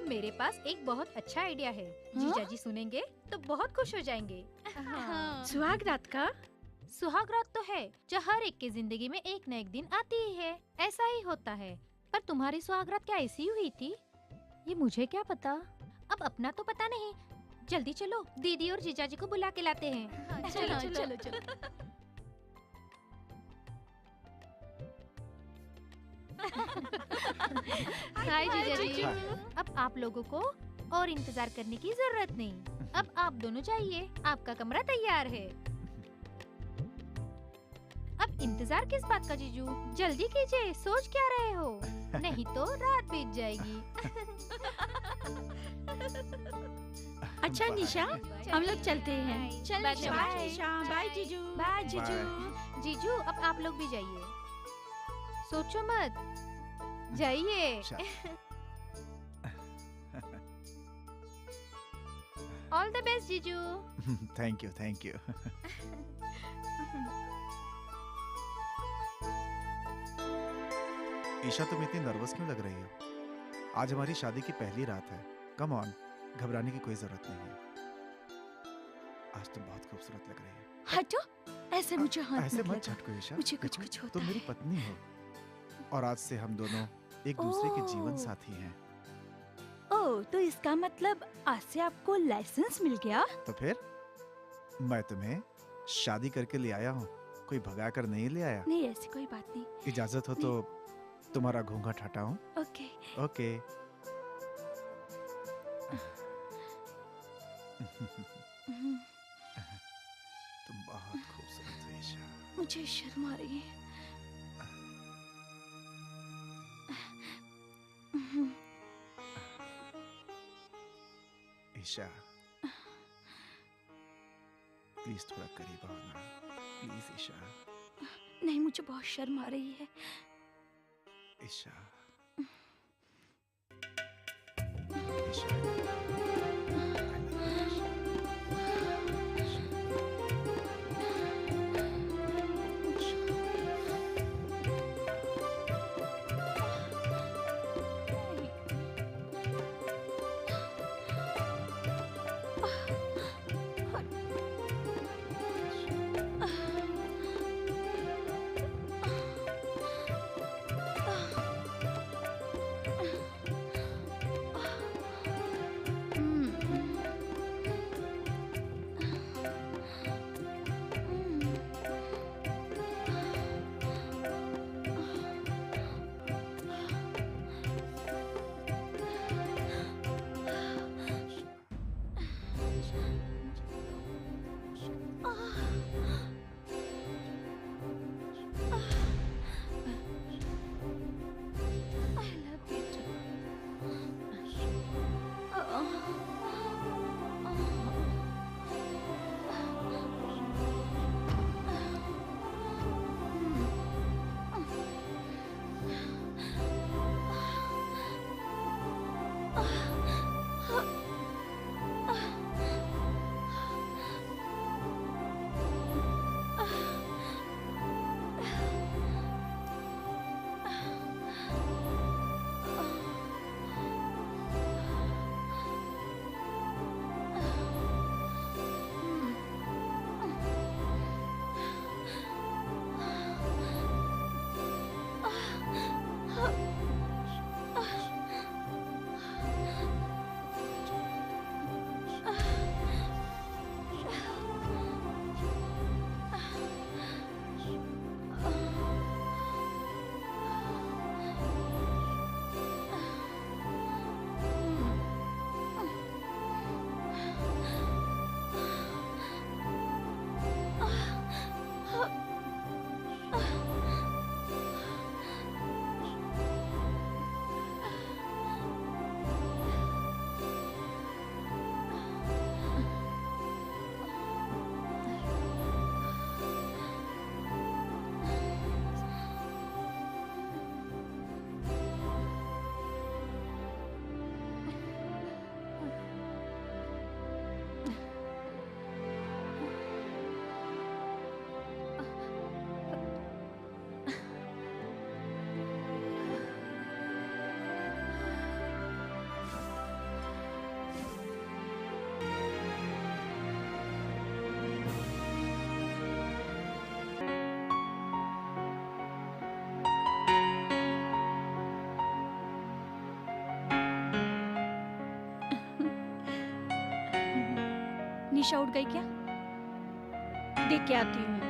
मेरे पास एक बहुत अच्छा आइडिया है। जीजा जी सुनेंगे तो बहुत खुश हो जाएंगे। सुहाग रात का? सुहाग रात तो है जो हर एक की जिंदगी में एक न एक दिन आती ही है, ऐसा ही होता है। पर तुम्हारी सुहाग रात क्या ऐसी हुई थी, ये मुझे क्या पता। अब अपना तो पता नहीं। जल्दी चलो, दीदी और जीजा जी को बुला के लाते हैं। चलो चलो चलो। हाय जीजा जी। अब आप लोगों को और इंतजार करने की जरूरत नहीं। अब आप दोनों जाइए, आपका कमरा तैयार है। अब इंतजार किस बात का जीजू, जल्दी कीजिए, सोच क्या रहे हो, नहीं तो रात बीत जाएगी। अच्छा निशा, हम लोग चलते हैं। चल बाय, निशा, बाय। निशा, बाय जीजू। बाय जीजू। जीजू अब आप लोग भी जाइए, सोचो मत, जाइए। ऑल द बेस्ट जीजू। Thank you thank you. Isha तुम इतनी नर्वस क्यों लग रही हो? आज हमारी शादी की पहली रात है। कम ऑन, घबराने की कोई जरूरत नहीं है। आज तुम बहुत खूबसूरत लग रही हो। हटो, ऐसे मुझे हाथ ऐसे मत मत लगा। झटको ईशा। मुझे कुछ देखो, कुछ होता तुम मेरी है। पत्नी हो और आज से हम दोनों एक दूसरे के जीवन ओह। साथी हैं। ओह, तो इसका मतलब आज से आपको लाइसेंस मिल गया? तो फिर मैं तुम्हें शादी करके ले आया हूँ, कोई भगा कर नहीं ले आया। नहीं, ऐसी कोई बात नहीं। इजाजत हो तो तुम्हारा घूंघट हटाऊं? ओके। ओके। तुम बहुत खूबसूरत हो ईशा। मुझे शर्म आ रही है। ईशा प्लीज थोड़ा करीब आओ ना, प्लीज ईशा। नहीं, मुझे बहुत शर्म आ रही है। ईशा ईशा ईशा उठ गई क्या? देख के आती हूँ।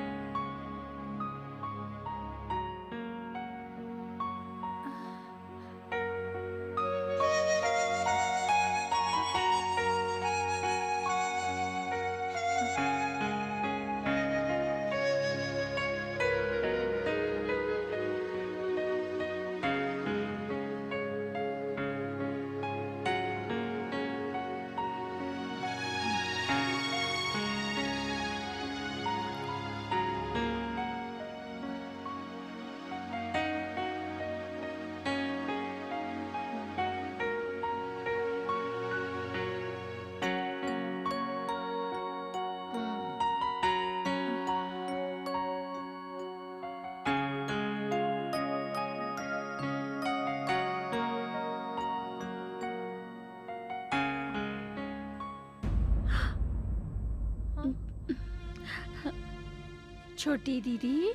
छोटी दीदी,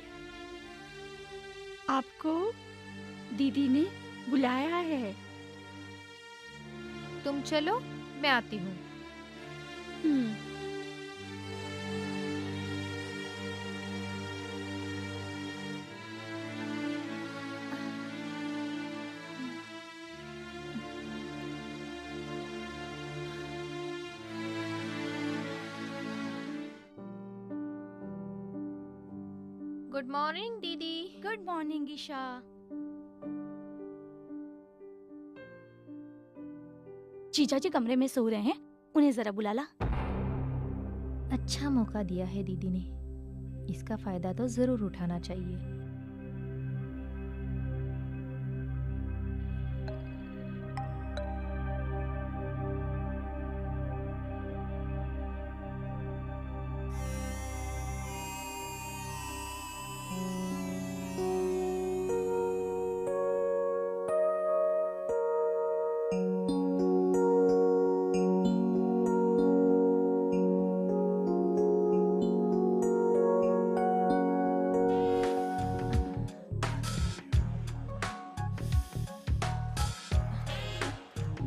आपको दीदी ने बुलाया है। तुम चलो, मैं आती हूँ। हम्म, गुड मॉर्निंग दीदी। Good morning Isha. जीजा जी कमरे में सो रहे हैं, उन्हें जरा बुला ला। अच्छा मौका दिया है दीदी ने, इसका फायदा तो जरूर उठाना चाहिए।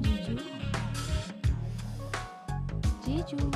जीजू, जीजू।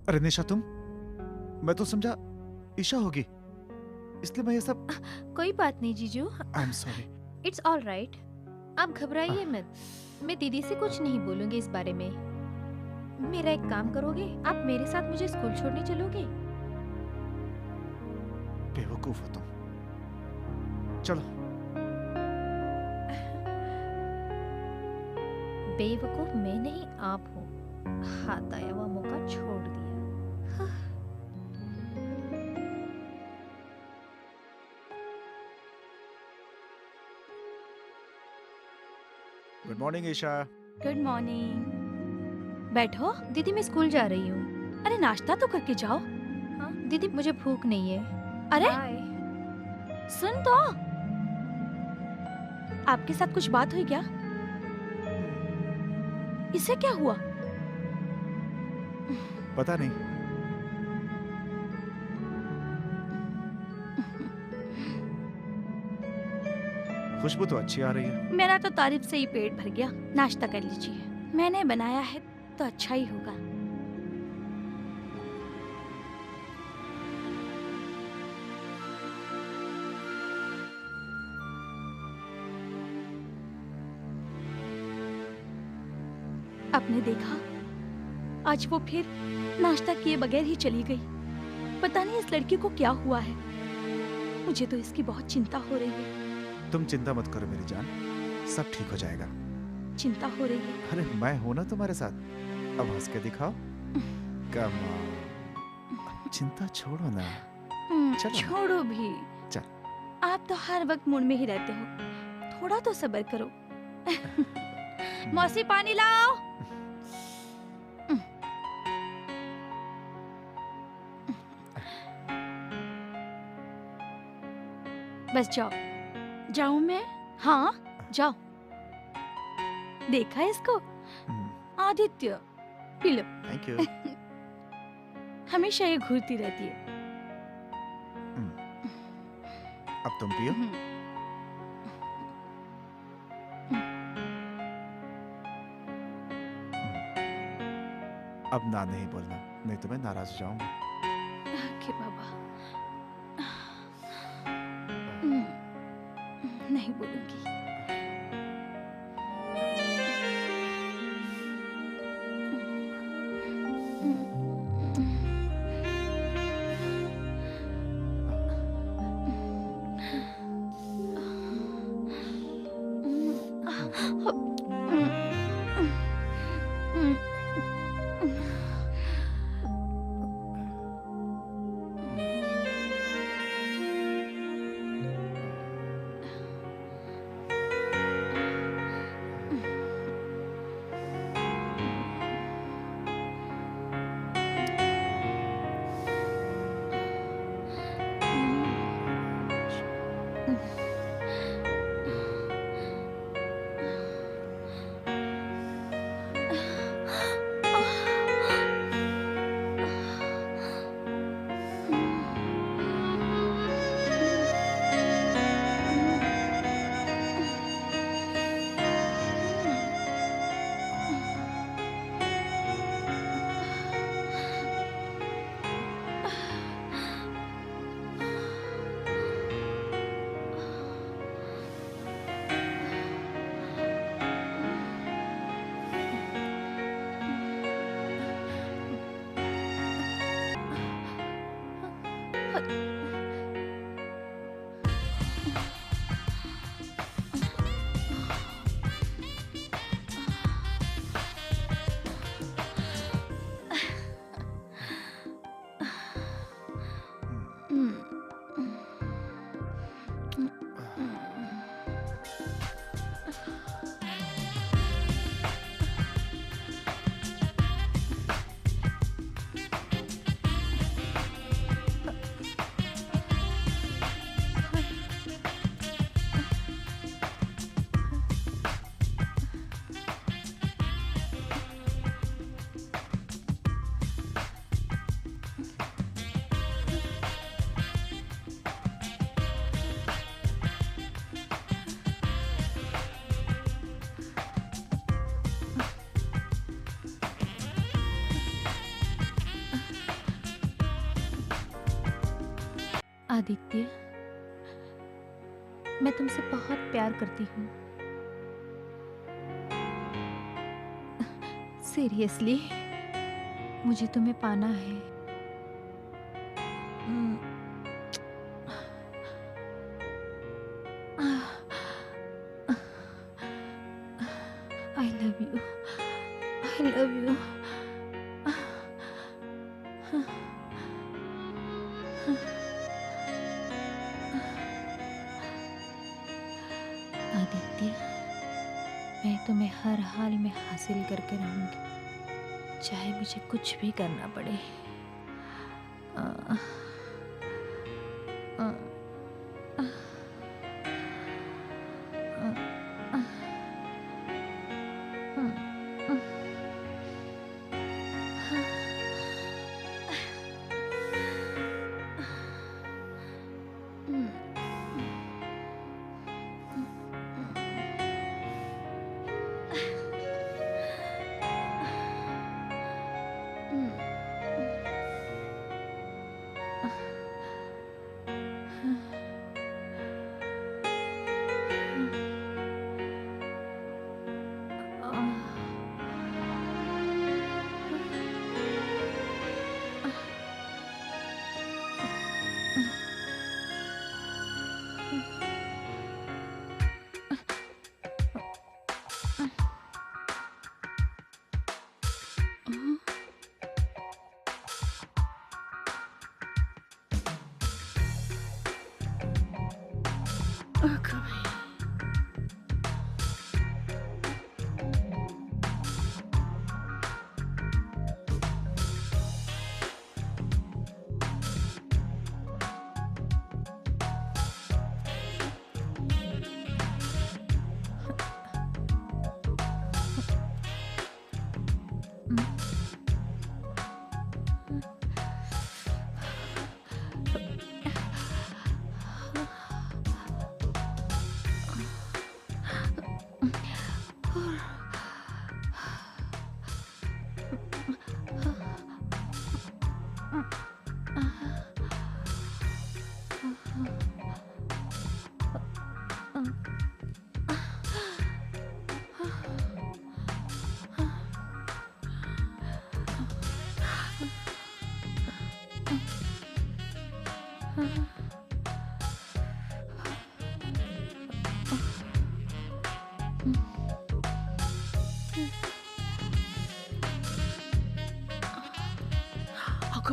अरे निशा, तुम? मैं तो समझा ईशा होगी, इसलिए मैं ये सब। कोई बात नहीं जीजू, I am sorry. It's all right. आप घबराइए मत, मैं दीदी से कुछ नहीं बोलूंगी इस बारे में। मेरा एक काम करोगे, आप मेरे साथ मुझे स्कूल छोड़ने चलोगे? बेवकूफ हो तुम। चलो। बेवकूफ मैं नहीं, आप हो। हाथ आया हुआ मौका छोड़ दिया। Good morning Isha. Good morning. बैठो। दीदी मैं स्कूल जा रही हूँ। अरे नाश्ता तो करके जाओ। हाँ दीदी, मुझे भूख नहीं है। अरे बाय। सुन तो, आपके साथ कुछ बात हुई क्या? इसे क्या हुआ? पता नहीं। खुशबू तो अच्छी आ रही है। मेरा तो तारीफ से ही पेट भर गया। नाश्ता कर लीजिए। मैंने बनाया है तो अच्छा ही होगा। आपने देखा, आज वो फिर नाश्ता किए बगैर ही चली गई। पता नहीं इस लड़की को क्या हुआ है। मुझे तो इसकी बहुत चिंता हो रही है। तुम चिंता मत करो मेरी जान, सब ठीक हो जाएगा। चिंता हो रही है। अरे मैं हूं ना तुम्हारे साथ, अब हंस के दिखाओ। कम चिंता छोड़ो ना। चलो ना। छोड़ो भी। चल। आप तो हर वक्त मूड में ही रहते हो, थोड़ा तो सब्र करो। मौसी पानी लाओ। बस जाओ। जाऊं मैं? हाँ, जाओ। देखा इसको? Aditya, P low. Thank you. हमेशा ये घूरती रहती है। अब तुम पियो। अब ना नहीं बोलना, नहीं तो मैं नाराज हो जाऊंगा। ओके बाबा। नहीं बोलूंगी। आदित्य, मैं तुमसे बहुत प्यार करती हूँ। सीरियसली, मुझे तुम्हें पाना है। आई love you, I love you. Aditya, मैं तुम्हें हर हाल में हासिल करके रहूंगी, चाहे मुझे कुछ भी करना पड़े।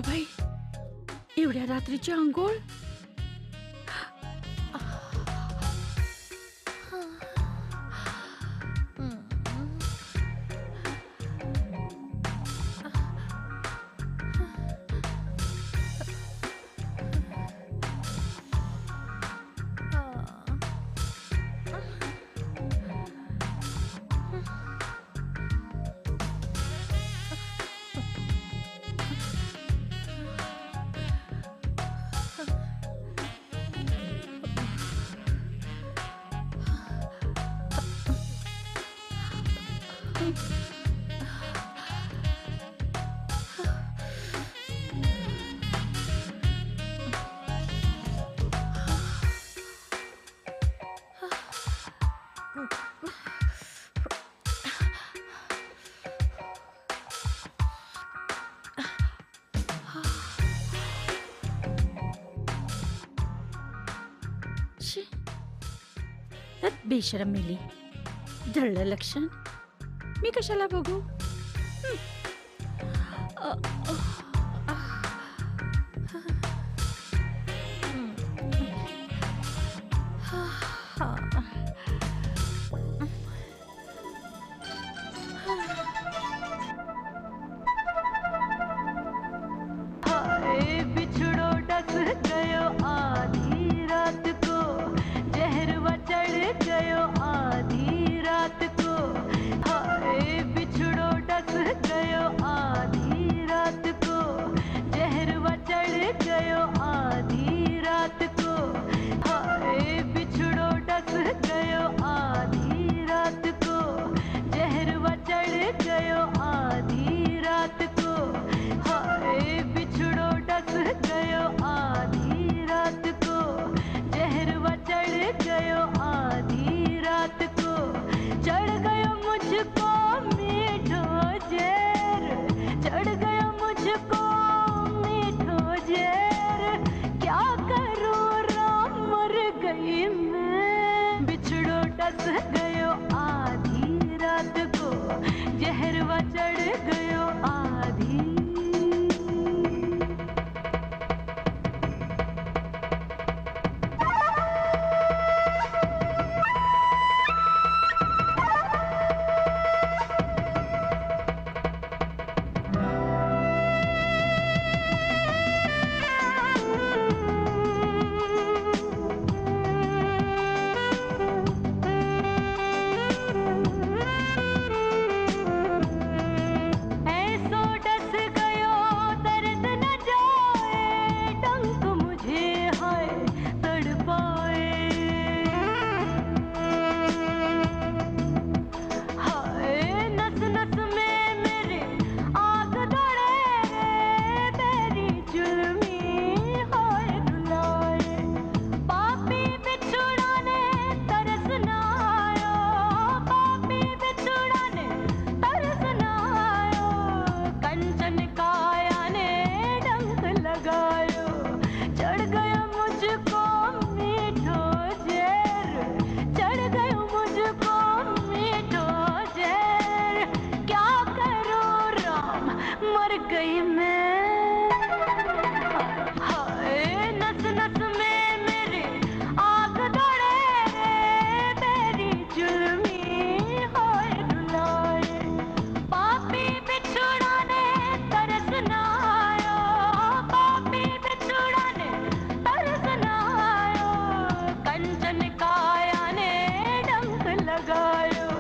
बाई, एवढ्या रात्रीची अंघोळ? शी, त्यात बेशरम मेली. ढळलं लक्षण. मी कशाला बघू? बिछड़ो डस गयो आधी रात को, जहरवा चढ़ गयो आधी रात को। हाय बिछड़ो डस गयो आधी रात को, जहरवा चढ़ गयो आधी रात को। हाय बिछड़ो डस गयो आधी रात को, जहरवा चढ़ गयो आधी रात को। हाय बिछड़ो डस गयो आधी रात को, जहरवा चढ़ गयो आधी रात को। चढ़ गयो मुझको मीठो जहर, चढ़ गयो मुझको मीठो जहर। क्या करूं राम, मर गई मैं। बिछड़ो डस गयो आधी रात को, जहरवा चढ़ गयो आधी। ऐसो डस गयो दर्द न जाए, डंक मुझे हाय तड़पाए। हाय नस नस में मेरे आग दौड़े, तेरी जुल्मी हाय रुलाए। पापी बिछुड़ा ने तरस न आयो, पापी बिछुड़ा ने तरस न आयो। कंचन काया ने डंक लगायो, चढ़ गयो मुझको मीठो जहर, चढ़ गयो मुझको मीठो जहर। क्या करूं राम, मर गई मैं। हाय नस नस में मेरे आग दौड़े, तेरी जुल्मी हाय रुलाए। पापी बिछुड़ा ने तरस न आयो, पापी बिछुड़ा ने तरस न आयो। कंचन काया ने डंक लगायो।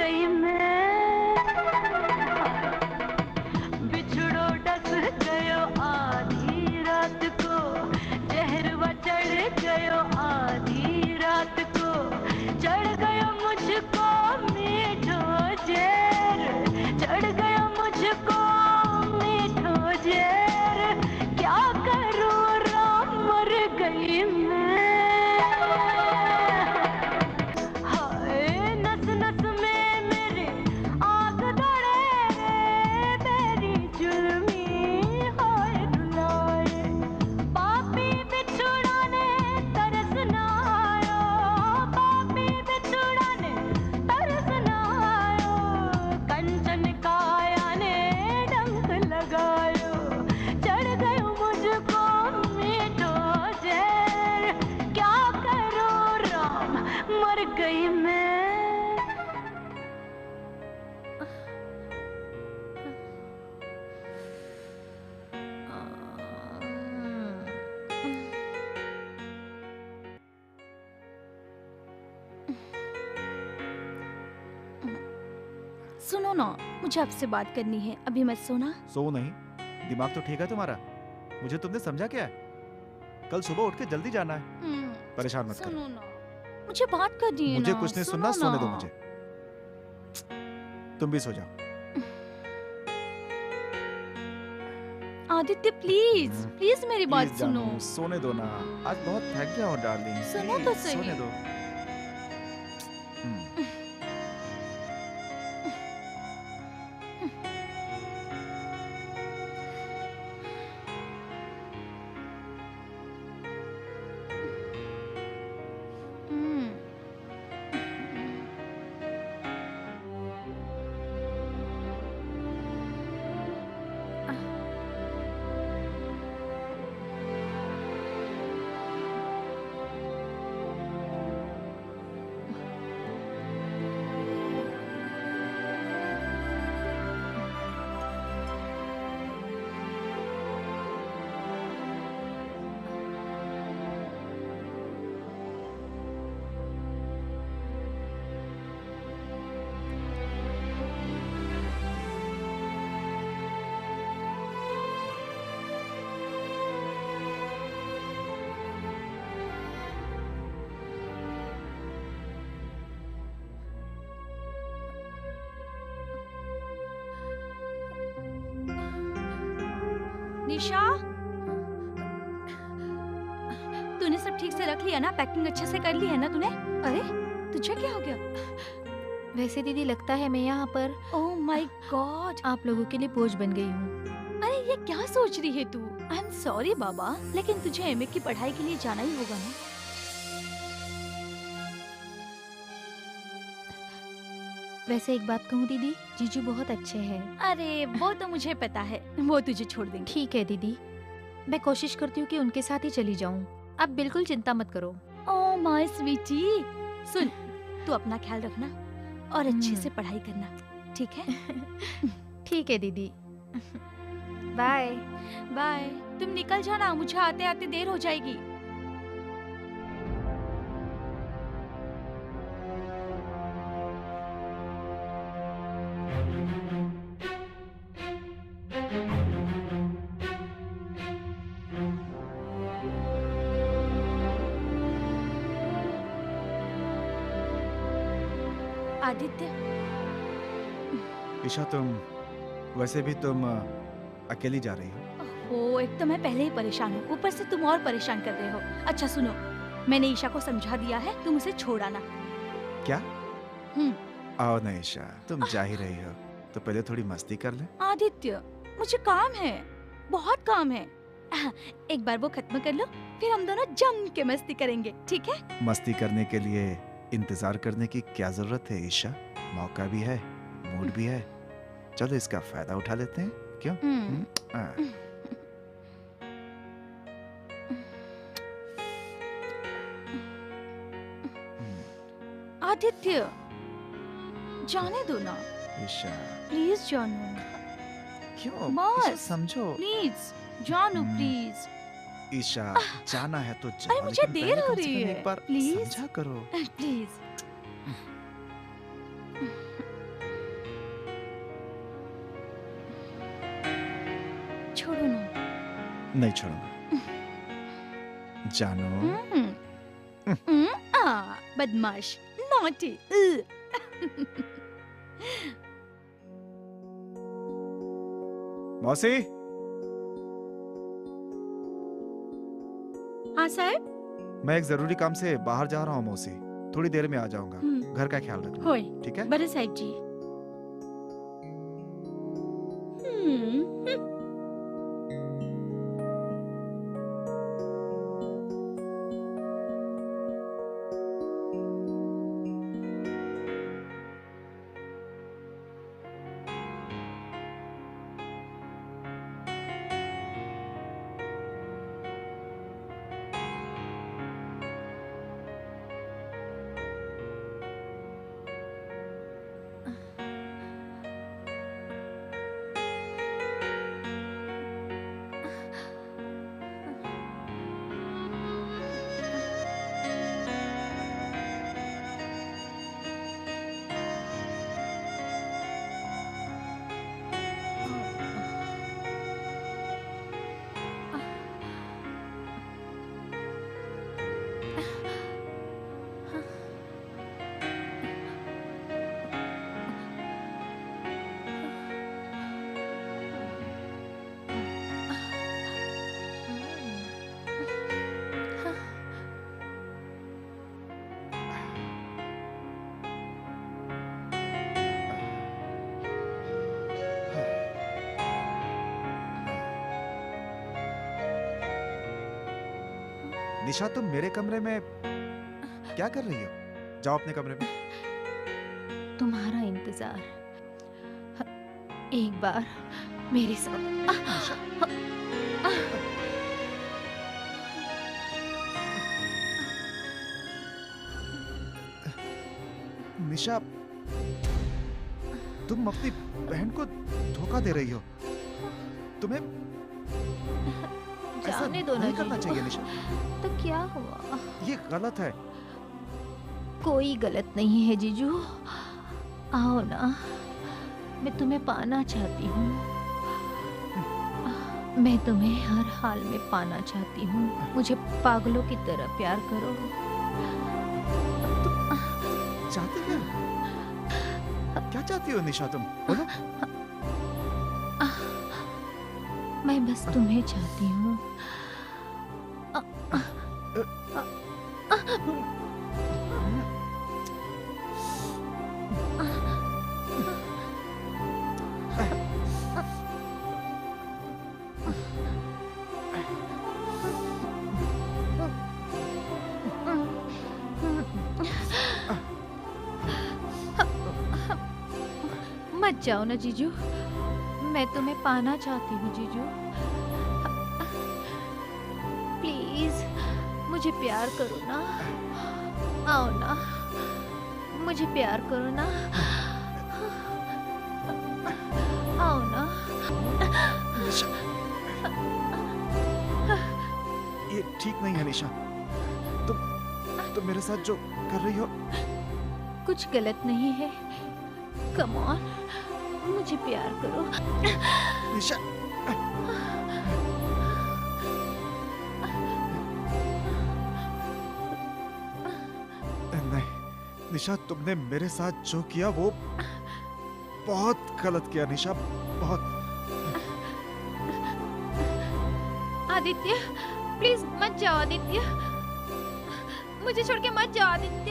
गई मैं, बिछड़ो डस गयो आधी रात को, जहरवा चढ़ गयो आधी रात को, चढ़ गयो मुझको मीठो जहर, चढ़ गयो मुझको मीठो जहर, क्या करूं राम मर गई मैं। हाय नस नस में मेरे आग दौड़े रे, तेरी जुल्मी हाय रुलाए, पापी बिछुड़ा ने तरस ना आयो, पापी बिछुड़ा ने तरस ना आयो, कंचन काया ने डंक लगायो, चढ़ गयो मुझको मीठो जहर, क्या करूं राम मर गई मैं। सुनो ना, मुझे आपसे बात करनी है, अभी मत सोना। सो नहीं, दिमाग तो ठीक है तुम्हारा। मुझे तुमने समझा क्या है? कल सुबह उठ के जल्दी जाना है। परेशान मत करो। सुनो ना, मुझे बात करनी है मुझे ना, कुछ नहीं सुनो सुनना, सोने दो ना। मुझे। तुम भी सो जाओ। आदित्य प्लीज प्लीज मेरी बात प्लीज सुनो। जानू, सोने दो ना। आज बहुत थक गया हूँ डार्लिंग। सुनो तो प्लीज, सही। सोने दो। हम्म, हम्म। निशा, तूने सब ठीक से रख लिया ना? पैकिंग अच्छे से कर ली है ना तूने? अरे तुझे क्या हो गया? वैसे दीदी लगता है मैं यहाँ पर ओह माय गॉड, आप लोगों के लिए बोझ बन गई हूँ। अरे ये क्या सोच रही है तू? आई एम सॉरी बाबा, लेकिन तुझे एमए की पढ़ाई के लिए जाना ही होगा ना। वैसे एक बात कहूँ दीदी, जीजू बहुत अच्छे हैं। अरे वो तो मुझे पता है, वो तुझे छोड़ देंगे। ठीक है दीदी, मैं कोशिश करती हूँ कि उनके साथ ही चली जाऊँ। आप बिल्कुल चिंता मत करो। ओह माय स्वीटी, सुन, तू अपना ख्याल रखना और अच्छे से पढ़ाई करना, ठीक है? ठीक है दीदी, बाय। बाय। तुम निकल जाना, मुझे आते आते देर हो जाएगी। आदित्य, ईशा वैसे भी तुम अकेली जा रही हो। ओ एक तो मैं पहले ही परेशान हूँ, ऊपर से तुम और परेशान कर रहे हो। अच्छा सुनो, मैंने ईशा को समझा दिया है, तुम उसे छोड़ आना। क्या? हम्म। आओ ना ईशा, तुम जा ही रही हो तो पहले थोड़ी मस्ती कर ले। आदित्य, मुझे काम है, बहुत काम है। एक बार वो खत्म कर लो, फिर हम दोनों जम के मस्ती करेंगे, ठीक है? मस्ती करने के लिए इंतजार करने की क्या जरूरत है ईशा? मौका भी है, मूड भी है, चलो इसका फायदा उठा लेते हैं, क्यों? आदित्य, जाने दो ना, ईशा प्लीज जानू, क्यों? बस। ईशा समझो। प्लीज जानू, प्लीज। ईशा जाना है तो जा, अरे मुझे लेकिन देर पहले हो कम से रही कम है, एक बार प्लीज। समझा करो। प्लीज। नहीं छोड़ूंगा। जानू, बदमाश, नॉटी। मौसी, हाँ साहब। मैं एक जरूरी काम से बाहर जा रहा हूँ मौसी। थोड़ी देर में आ जाऊंगा। घर का ख्याल रखना, होय ठीक है? बरं साहेब जी। निशा, तुम मेरे कमरे में क्या कर रही हो? जाओ अपने कमरे में। तुम्हारा इंतजार। एक बार मेरे साथ। निशा, तुम अपनी बहन को धोखा दे रही हो। तुम्हें ऐसा जाने दो ना नहीं करना जीजू। चाहिए निशा। तो क्या हुआ? ये गलत है। कोई गलत नहीं है जीजू। आओ ना, मैं तुम्हें पाना चाहती हूँ। मैं तुम्हें हर हाल में पाना चाहती हूँ। मुझे पागलों की तरह प्यार करो। चाहती है? क्या चाहती हो निशा तुम? बोलो। मैं बस तुम्हें चाहती हूँ। मत जाओ ना जीजू, मैं तुम्हें पाना चाहती हूँ जीजू। प्लीज मुझे प्यार करो ना। आओ ना, मुझे प्यार करो ना। आओ ना। निशा, ये ठीक नहीं है निशा। तुम मेरे साथ जो कर रही हो। कुछ गलत नहीं है। कम ऑन, मुझे प्यार करो। निशा, नहीं निशा, तुमने मेरे साथ जो किया वो बहुत गलत किया निशा, बहुत। आदित्य, प्लीज मत जाओ आदित्य। मुझे छोड़ के मत जाओ आदित्य।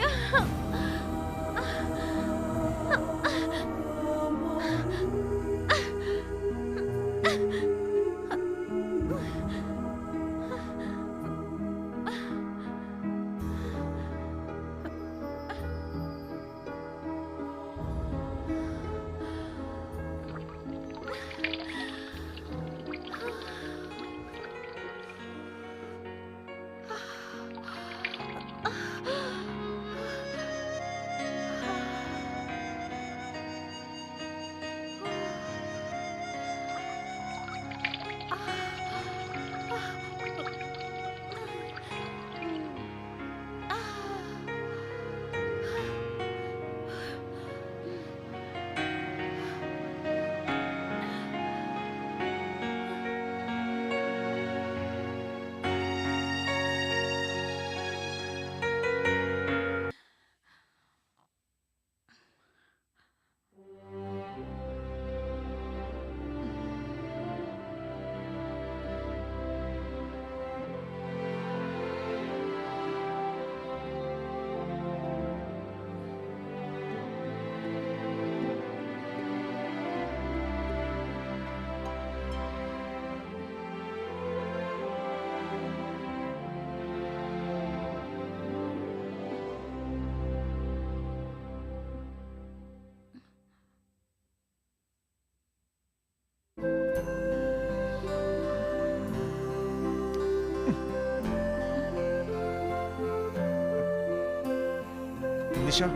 निशा,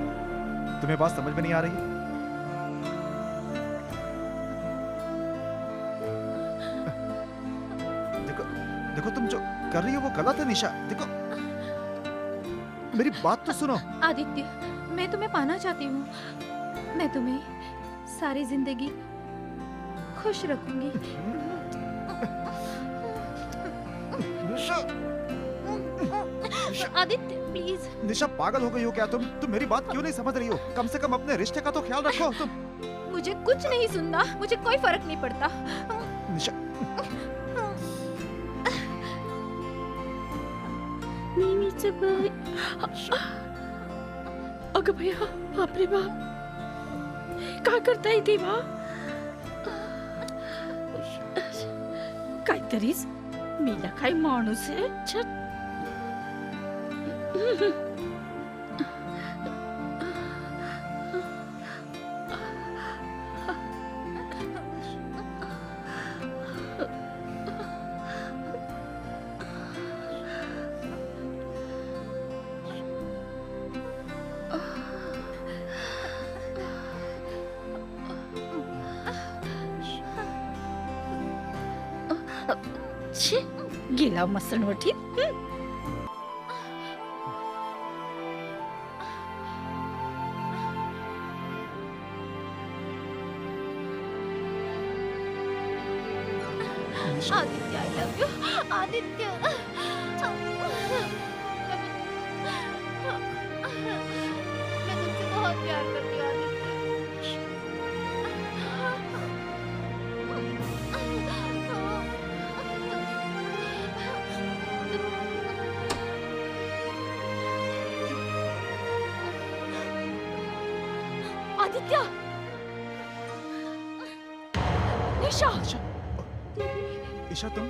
तुम्हें बात समझ में नहीं आ रही? देखो देखो, तुम जो कर रही हो वो गलत है निशा। देखो, मेरी बात तो सुनो। आदित्य, मैं तुम्हें पाना चाहती हूँ। मैं तुम्हें सारी जिंदगी खुश रखूंगी। निशा, आदित्य प्लीज। निशा पागल हो गई हो क्या तुम? मेरी बात क्यों नहीं समझ रही हो? कम से कम अपने रिश्ते का तो ख्याल रखो तुम। मुझे कुछ नहीं सुनना, मुझे कोई फर्क नहीं पड़ता। निशा, नीचे भाई। अगं भैया, बाप रे बाप, काय करताय देवा? काहीतरीच मीला काय माणूस आहे. छट. छी, गेला मसणवटीत. Aditya, I love you. Aditya, मैं तुमसे बहुत प्यार करती हूँ आदित्य, निशा, निशा, ईशा तुम?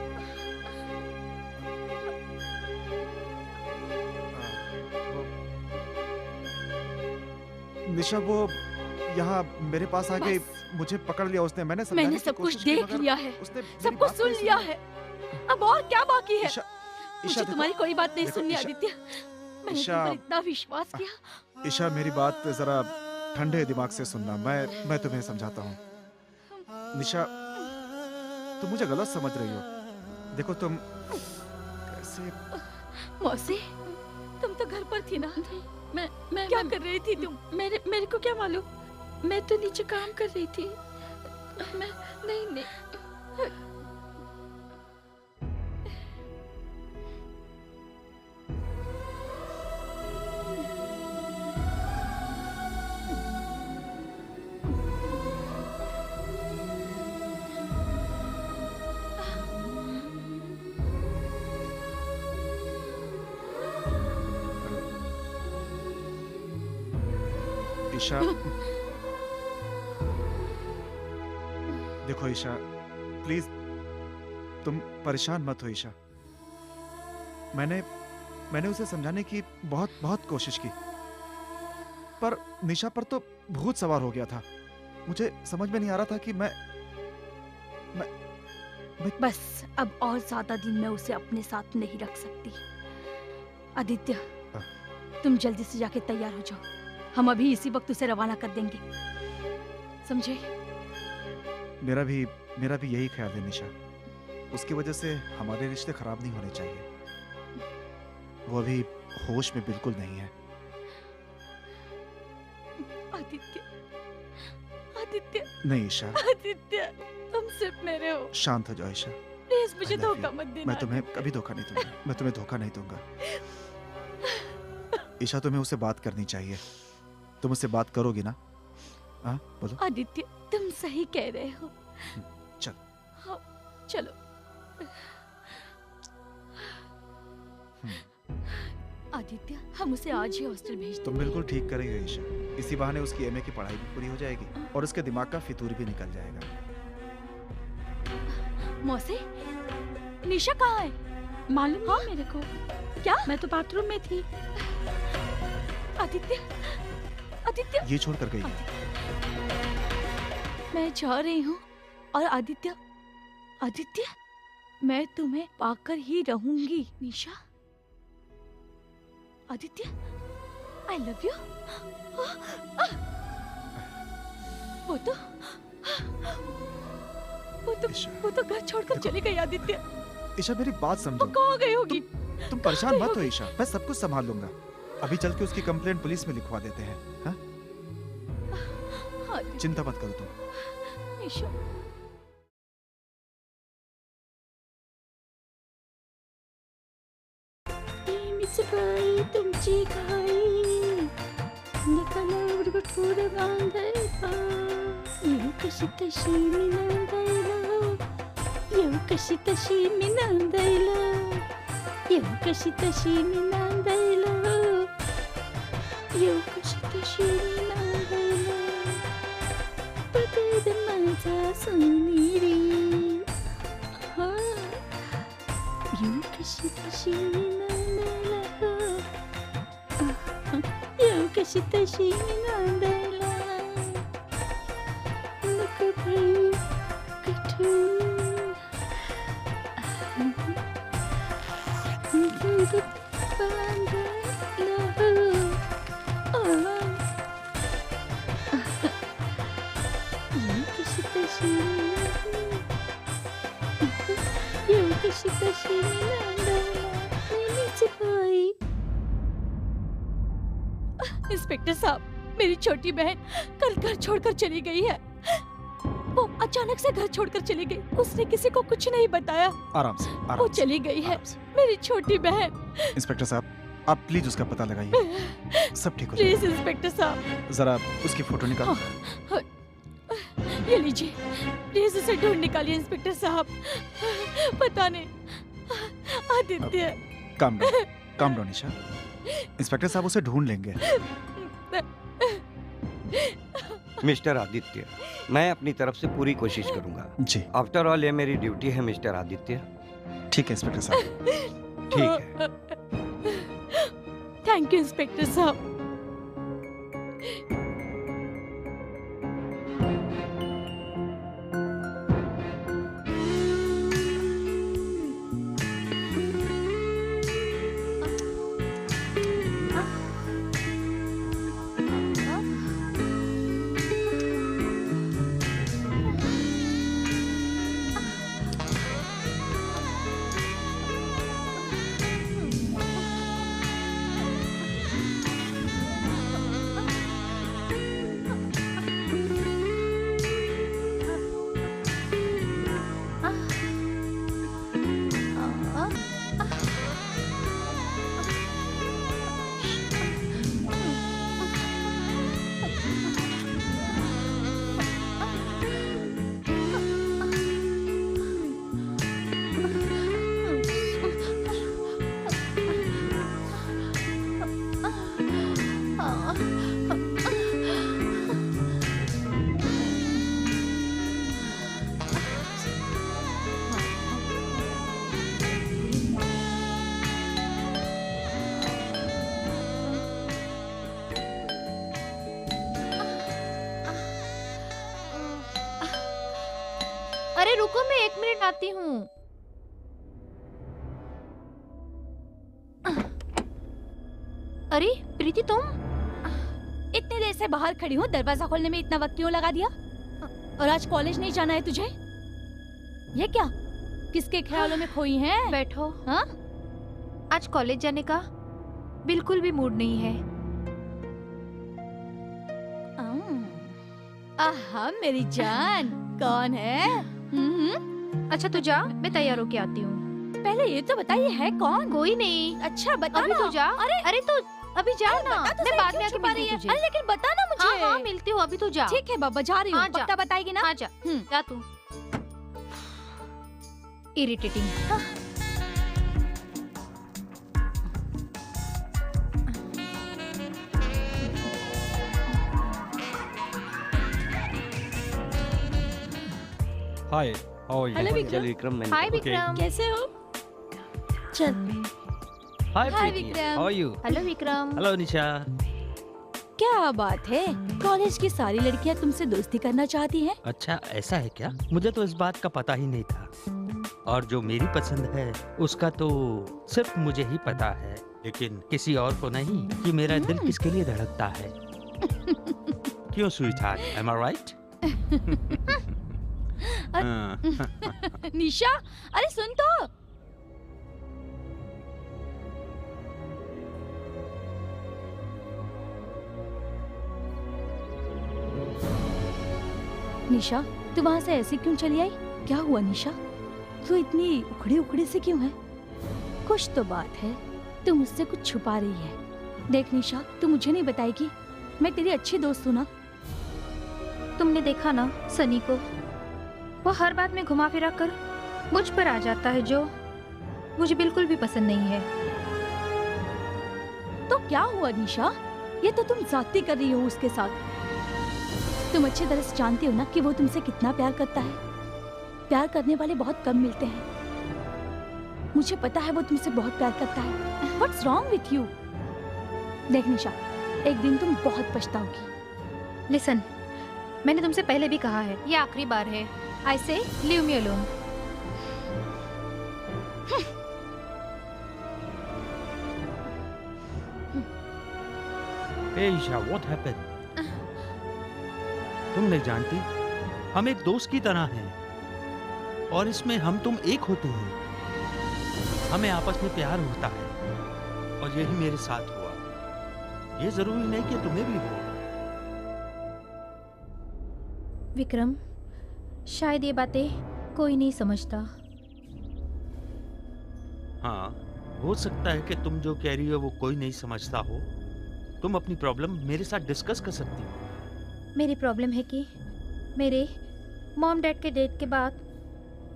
निशा वो यहाँ मेरे पास आ गई, मुझे पकड़ लिया उसने। मैंने मैंने सब कुछ देख लिया है, उसने सब कुछ सुन लिया है। अब और क्या बाकी है? ईशा, मुझे तुम्हारी कोई बात नहीं देखो, सुननी ईशा- आदित्य। मैंने ईशा- तुम पर इतना विश्वास किया। ईशा मेरी बात जरा ठंडे दिमाग से सुनना। मैं तुम्हें समझाता हूँ। निशा, तुम मुझे गलत समझ रही हो। देखो तुम कैसे। मौसी, तुम तो घर पर थी ना? मैं क्या कर रही थी तुम? मेरे को क्या मालूम, मैं तो नीचे काम कर रही थी। मैं नहीं। ईशा, देखो ईशा, प्लीज तुम परेशान मत हो ईशा। मैंने उसे समझाने की बहुत कोशिश की, पर निशा पर तो भूत सवार हो गया था। मुझे समझ में नहीं आ रहा था कि मैं बस अब और ज्यादा दिन मैं उसे अपने साथ नहीं रख सकती। आदित्य, तुम जल्दी से जाके तैयार हो जाओ। हम अभी इसी वक्त उसे रवाना कर देंगे, समझे? मेरा भी यही ख्याल है निशा। उसकी वजह से हमारे रिश्ते खराब नहीं होने चाहिए। वो अभी होश में बिल्कुल नहीं है। आदित्य, नहीं ईशा, आदित्य, तुम सिर्फ मेरे हो। शांत हो जाओ ईशा। प्लीज मुझे I love धोखा you. मत देना। मैं तुम्हें कभी धोखा नहीं दूंगा। मैं तुम्हें धोखा नहीं दूंगा। ईशा, तुम्हें उससे बात करनी चाहिए। तुम उससे बात करोगी ना? हाँ बोलो। आदित्य, तुम सही कह रहे हो। चल। हाँ, चलो। आदित्य, हम उसे आज ही हॉस्टल भेज तुम बिल्कुल ठीक कर रही हो ईशा। इसी बहाने उसकी एमए की पढ़ाई भी पूरी हो जाएगी और उसके दिमाग का फितूर भी निकल जाएगा। मौसी, निशा कहाँ है? मालूम नहीं मेरे को। क्या? मैं तो बाथरूम में थी। आदित्य, आदित्य, ये छोड़ कर गई है। मैं जा रही हूँ। और आदित्य, आदित्य, मैं तुम्हें पाकर ही रहूंगी। निशा, आदित्य, आई लव यू। वो तो घर छोड़कर चली गई आदित्य। ईशा मेरी बात वो समझो। कहाँ गई होगी? तुम परेशान मत हो ईशा, मैं सब कुछ संभाल लूंगा। अभी चल के उसकी कंप्लेंट पुलिस में लिखवा देते हैं। हाँ? हाँ, चिंता मत करो तुम। ईशा। सकाळी तुमची घाई निकाला थोड बांधायला येऊ कशी तशी मी नांदायला येऊ कशी तशी मी नांदायला येऊ कशी तशी मी नांदायला येऊ कशी तशी मी नांदायला पदर माझा सोनेरी हा येऊ कशी तशी मी येऊ कशी तशी नांदायला नको बाई कठीण बांधायला येऊ कशी तशी येऊ कशी तशी नांदायला नेहमीच बाई। इंस्पेक्टर साहब, मेरी छोटी बहन कल घर छोड़कर चली गई है। वो अचानक से घर छोड़कर चली गई, उसने किसी को कुछ नहीं बताया। आराम से, वो आराम से, चली गई है, आराम से। मेरी छोटी बहन। इंस्पेक्टर साहब, आप प्लीज उसका पता लगाइए, सब ठीक हो जाएगा। प्लीज इंस्पेक्टर साहब। जरा उसकी फोटो निकालो। हाँ, ये लीजिए, प्लीज उसे ढूंढ निकालिए इंस्पेक्टर साहब। पता नहीं Aditya. Calm down Isha, inspector साहब उसे ढूंढ लेंगे। मिस्टर आदित्य, मैं अपनी तरफ से पूरी कोशिश करूंगा। जी आफ्टर ऑल ये मेरी ड्यूटी है मिस्टर आदित्य। ठीक है इंस्पेक्टर साहब। ठीक है। थैंक यू इंस्पेक्टर साहब। अरे रुको, मैं 1 मिनट आती हूँ। अरे प्रीति, तुम इतनी देर से बाहर खड़ी हूँ, दरवाजा खोलने में इतना वक्त क्यों लगा दिया? और आज कॉलेज नहीं जाना है तुझे? ये क्या, किसके ख्यालों में खोई है? बैठो। हाँ? आज कॉलेज जाने का बिल्कुल भी मूड नहीं है। आहा मेरी जान, कौन है? अच्छा तू जा, मैं तैयार होके आती हूँ। पहले ये तो बताइए है कौन? कोई नहीं। अच्छा बता अभी ना। तो जा। अरे तू अभी जा ना, बता तो मैं सही, बाद क्यों में आके छुपा मिलती रही हूँ है? तुझे। अरे लेकिन बता ना मुझे। हाँ मिलती हूँ, अभी तू जा। ठीक है बाबा, जा रही हूँ। हाँ, जा। पक्का बताएगी ना? हाँ जा, जा तू। Irritating. Hi, how are hello you? Vikram. चल विक्रम, मैंने हाय Okay. विक्रम। कैसे हो? चल। Hi Hi, Preeti, Vikram. How are you? Hello Vikram. Hello Nisha. क्या बात है, कॉलेज की सारी लड़कियां तुमसे दोस्ती करना चाहती हैं? अच्छा ऐसा है क्या? मुझे तो इस बात का पता ही नहीं था। और जो मेरी पसंद है उसका तो सिर्फ मुझे ही पता है। लेकिन किसी और को नहीं कि मेरा दिल किसके लिए धड़कता है। क्यों स्वीटहार्ट, एम आई राइट? निशा, अरे सुन तो। निशा, तू वहां से ऐसे क्यों चली आई? क्या हुआ निशा? तू इतनी उखड़ी उखड़ी सी क्यों है? कुछ तो बात है, तू मुझसे कुछ छुपा रही है। देख निशा, तू मुझे नहीं बताएगी, मैं तेरी अच्छी दोस्त हूँ ना। तुमने देखा ना सनी को, वो हर बात में घुमा फिरा कर मुझ पर आ जाता है, जो मुझे बिल्कुल भी पसंद नहीं है। तो क्या हुआ निशा? ये तो तुम जाती कर रही हो उसके साथ। तुम अच्छी तरह से जानती हो ना कि वो तुमसे कितना प्यार करता है। प्यार करने वाले बहुत कम मिलते हैं। मुझे पता है वो तुमसे बहुत प्यार करता है। What's wrong with you? देख निशा, एक दिन तुम बहुत पछताओगी। लिसन, मैंने तुमसे पहले भी कहा है, ये आखिरी बार है। I say leave me alone. Hey Isha, what happened? तुम नहीं जानती, हम एक दोस्त की तरह हैं और इसमें हम तुम एक होते हैं। हमें आपस में प्यार होता है और यही मेरे साथ हुआ। ये जरूरी नहीं कि तुम्हें भी हो। विक्रम, शायद ये बातें कोई नहीं समझता। हाँ, हो सकता है कि तुम जो कह रही हो वो कोई नहीं समझता हो। तुम अपनी प्रॉब्लम मेरे साथ डिस्कस कर सकती हो। मेरी प्रॉब्लम है कि मेरे मॉम डैड के डेथ के बाद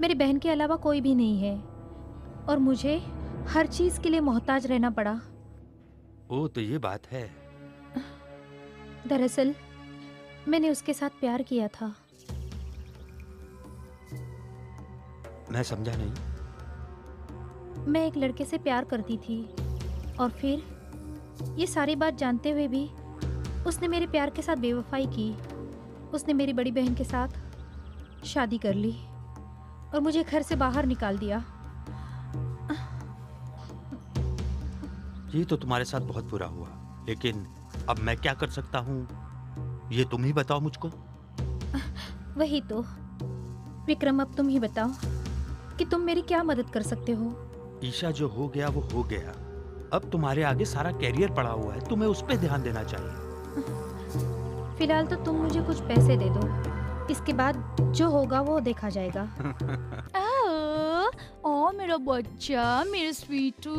मेरी बहन के अलावा कोई भी नहीं है और मुझे हर चीज़ के लिए मोहताज रहना पड़ा। ओ, तो ये बात है। दरअसल मैंने उसके साथ प्यार किया था। मैं समझा नहीं। मैं एक लड़के से प्यार करती थी और फिर ये सारी बात जानते हुए भी उसने मेरे प्यार के साथ बेवफाई की। उसने मेरी बड़ी बहन के साथ शादी कर ली और मुझे घर से बाहर निकाल दिया। ये तो तुम्हारे साथ बहुत बुरा हुआ, लेकिन अब मैं क्या कर सकता हूँ ये तुम ही बताओ मुझको। वही तो विक्रम, अब तुम ही बताओ कि तुम मेरी क्या मदद कर सकते हो। ईशा, जो हो गया वो हो गया। अब तुम्हारे आगे सारा कैरियर पड़ा हुआ है, तुम्हें उस पे ध्यान देना चाहिए। फिलहाल तो तुम मुझे कुछ पैसे दे दो, इसके बाद जो होगा वो देखा जाएगा। ओ मेरा बच्चा, मेरा स्वीटू।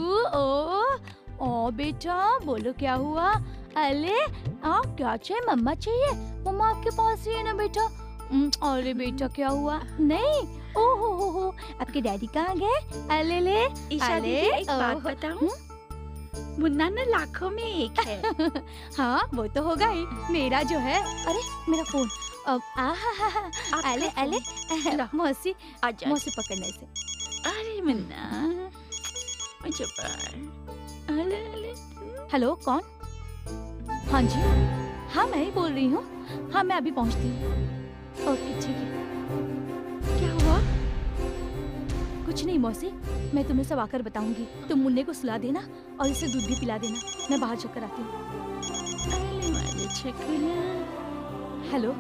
ओ बेटा, बोलो क्या हुआ? अले क्या चाहिए? मम्मा चाहिए? मम्मा आपके पास ही है ना बेटा। अरे बेटा क्या हुआ? नहीं, ओहो हो, आपके डैडी कहाँ गए? अले ले, ईशा दीदी, एक बात ओहो। बताऊं? मुन्ना ना लाखों में एक है। हाँ वो तो होगा ही। मेरा जो है, अरे मेरा फोन। अब अले अले मौसी, आजा। मौसी पकड़ने से। अरे मुन्ना, मुझे अले अले। हेलो, कौन? हाँ जी, हाँ मैं ही बोल रही हूँ। हाँ मैं अभी पहुँचती हूँ। ओके ठीक है। क्या हुआ? कुछ नहीं मौसी, मैं तुम्हें सब आकर बताऊंगी। तुम मुन्ने को सुला देना और इसे दूध भी पिला देना। मैं बाहर चक्कर आती हूँ। अरे मेरे छकुना। हेलो,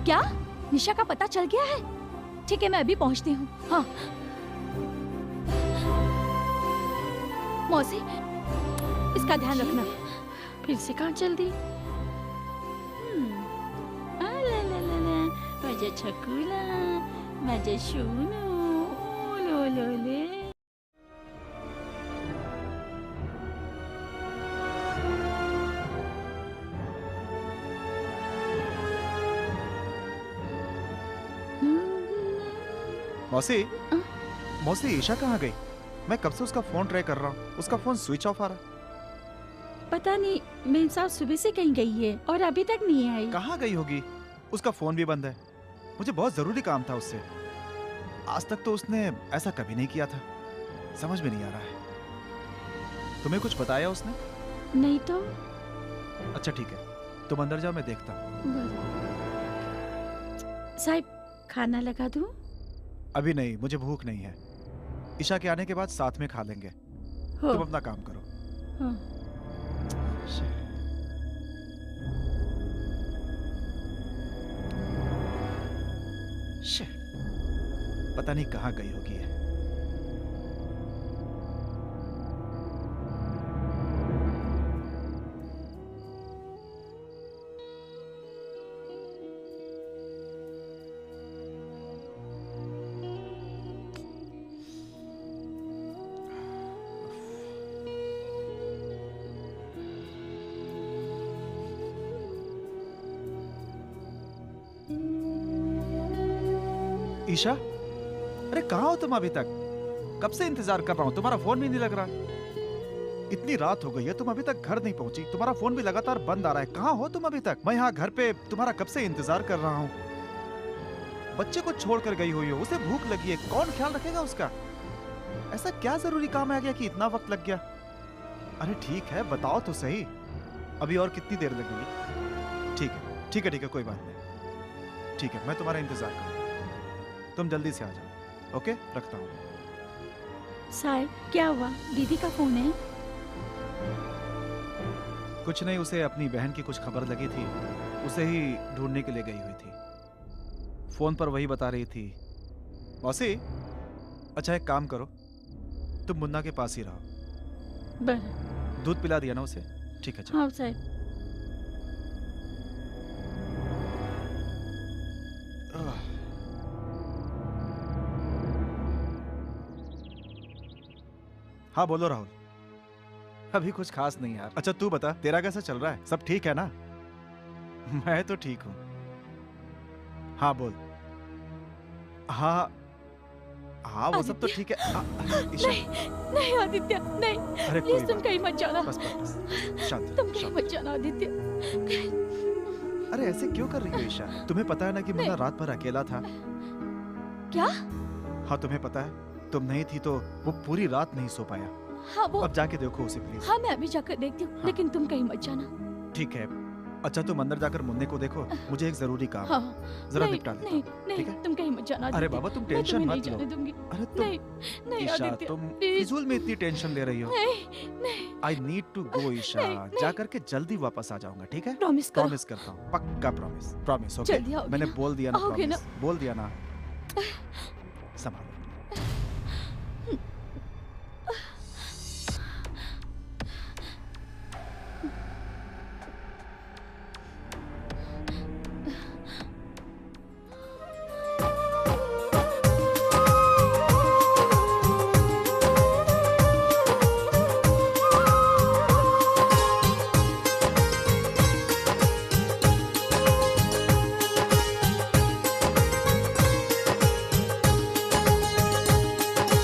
क्या निशा का पता चल गया है? ठीक है मैं अभी पहुँचती हूँ। हाँ मौसी, इसका ध्यान रखना। फिर से कहाँ चल दी? अले ले ले ले, मेरे छकुना, मेरे शूनू, लो लो ले। मौसी, मौसी ईशा कहाँ गई? मैं कब से उसका फोन ट्राई कर रहा हूँ, उसका फोन स्विच ऑफ आ रहा है। पता नहीं, मेरे साथ सुबह से कहीं गई है और अभी तक नहीं आई। कहाँ गई होगी? उसका फोन भी बंद है। मुझे बहुत जरूरी काम था उससे। आज तक तो उसने ऐसा कभी नहीं किया था। समझ में नहीं आ रहा है। तुम्हें कुछ बताया उसने? नहीं तो। अच्छा ठीक है, तुम अंदर जाओ, मैं देखता हूँ। साहिब, खाना लगा दूं? अभी नहीं, मुझे भूख नहीं है। ईशा के आने के बाद साथ में खा लेंगे। हो। तुम अपना काम करो। हाँ। शिट, पता नहीं कहाँ गई होगी ये। ईशा, अरे कहाँ हो तुम अभी तक? कब से इंतजार कर रहा हूँ, तुम्हारा फोन भी नहीं लग रहा। इतनी रात हो गई है, तुम अभी तक घर नहीं पहुंची, तुम्हारा फोन भी लगातार बंद आ रहा है। कहाँ हो तुम अभी तक? मैं यहाँ घर पे तुम्हारा कब से इंतजार कर रहा हूँ। बच्चे को छोड़कर गई हुई हो, उसे भूख लगी है, कौन ख्याल रखेगा उसका? ऐसा क्या जरूरी काम आ गया कि इतना वक्त लग गया? अरे ठीक है, बताओ तो सही, अभी और कितनी देर लगेगी? ठीक है ठीक है ठीक है, कोई बात नहीं। ठीक है, मैं तुम्हारा इंतजार करूँ, तुम जल्दी से आ जाओ। ओके, रखता हूँ। साहब, क्या हुआ? दीदी का फोन है? कुछ नहीं, उसे अपनी बहन की कुछ खबर लगी थी, उसे ही ढूंढने के लिए गई हुई थी। फोन पर वही बता रही थी। मौसी, अच्छा एक काम करो, तुम मुन्ना के पास ही रहो। बरं. दूध पिला दिया ना उसे? ठीक है, चलो। हाँ साहेब. हाँ बोलो राहुल। अभी कुछ खास नहीं यार। अच्छा तू बता, तेरा कैसा चल रहा है? सब ठीक है ना? मैं तो ठीक हूँ। हाँ बोल। हाँ हाँ, वो सब तो ठीक है। ईशा, नहीं आदित्य, नहीं, अरे कोई प्लीज तुम बात कहीं मत जाना। बस बस बस, शांत तुम रहो, कहीं शांत मत जाना आदित्य। रहो। अरे ऐसे क्यों कर रही हो ईशा? तुम्हें पता है ना कि मुन्ना रात भर अकेला था। क्या? हाँ तुम्हें पता है, तुम नहीं थी तो वो पूरी रात नहीं सो पाया। हाँ वो, अब जाके देखो उसे प्लीज। हाँ मैं अभी जाकर देखती हूँ, हाँ। लेकिन तुम कहीं मत जाना। ठीक है। अच्छा तुम अंदर जाकर मुन्ने को देखो, मुझे एक जरूरी काम है। हाँ जरा नहीं, निपटा लेता नहीं, हूँ। नहीं, ठीक है? तुम कहीं मत जाना अरे आदित्य। बाबा तुम मैं टेंशन तुम्हें मत नहीं लो। जाने दूंगी। अरे तुम नहीं, नहीं ईशा, आदित्य, तुम प्लीज। फिजूल में इतनी टेंशन ले रही हो। नहीं, नहीं, I need to go Isha. नहीं, नहीं। जा करके जल्दी वापस आ जाऊंगा, ठीक है? प्रॉमिस करो। प्रॉमिस करता हूँ, पक्का प्रॉमिस। Promise, okay? जल्दी आओगे मैंने ना? बोल दिया ना, आओगे ना? प्रॉमिस बोल दिया ना। संभालो।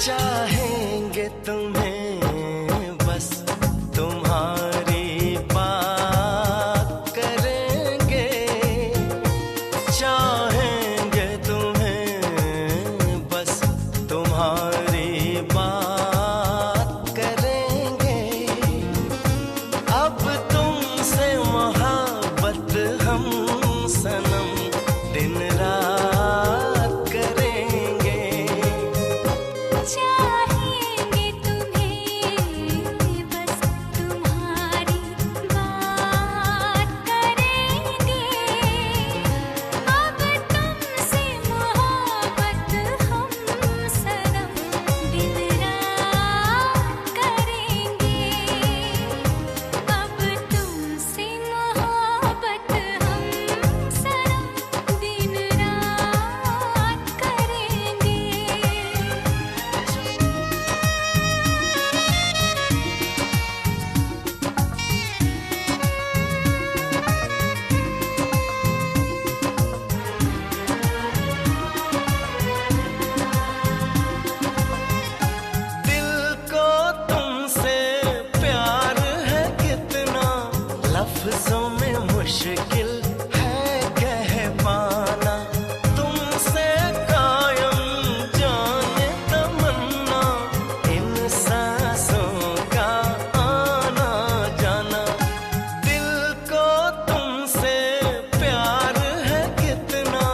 चाहेंगे तुम्हें बस तुम्हारी बात करेंगे, चाहेंगे तुम्हें बस तुम्हारी बात करेंगे। अब तुमसे मोहब्बत हम सनम दिन रात करेंगे। चाहेंगे तुम्हें बस तुम्हारी बात करेंगे। अब तुमसे मोहब्बत हम सनम दिन रात करेंगे। अब तुमसे मोहब्बत हम सनम दिन रात करेंगे। दिल को तुमसे प्यार है कितना, लफ्जों में मुश्किल है कह पाना। तुमसे कायम जाने तमन्ना, इन सांसों का आना जाना। दिल को तुमसे प्यार है कितना,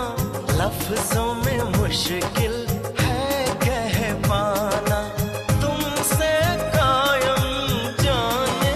लफ्जों में मुश्किल है कह पाना। तुमसे कायम जाने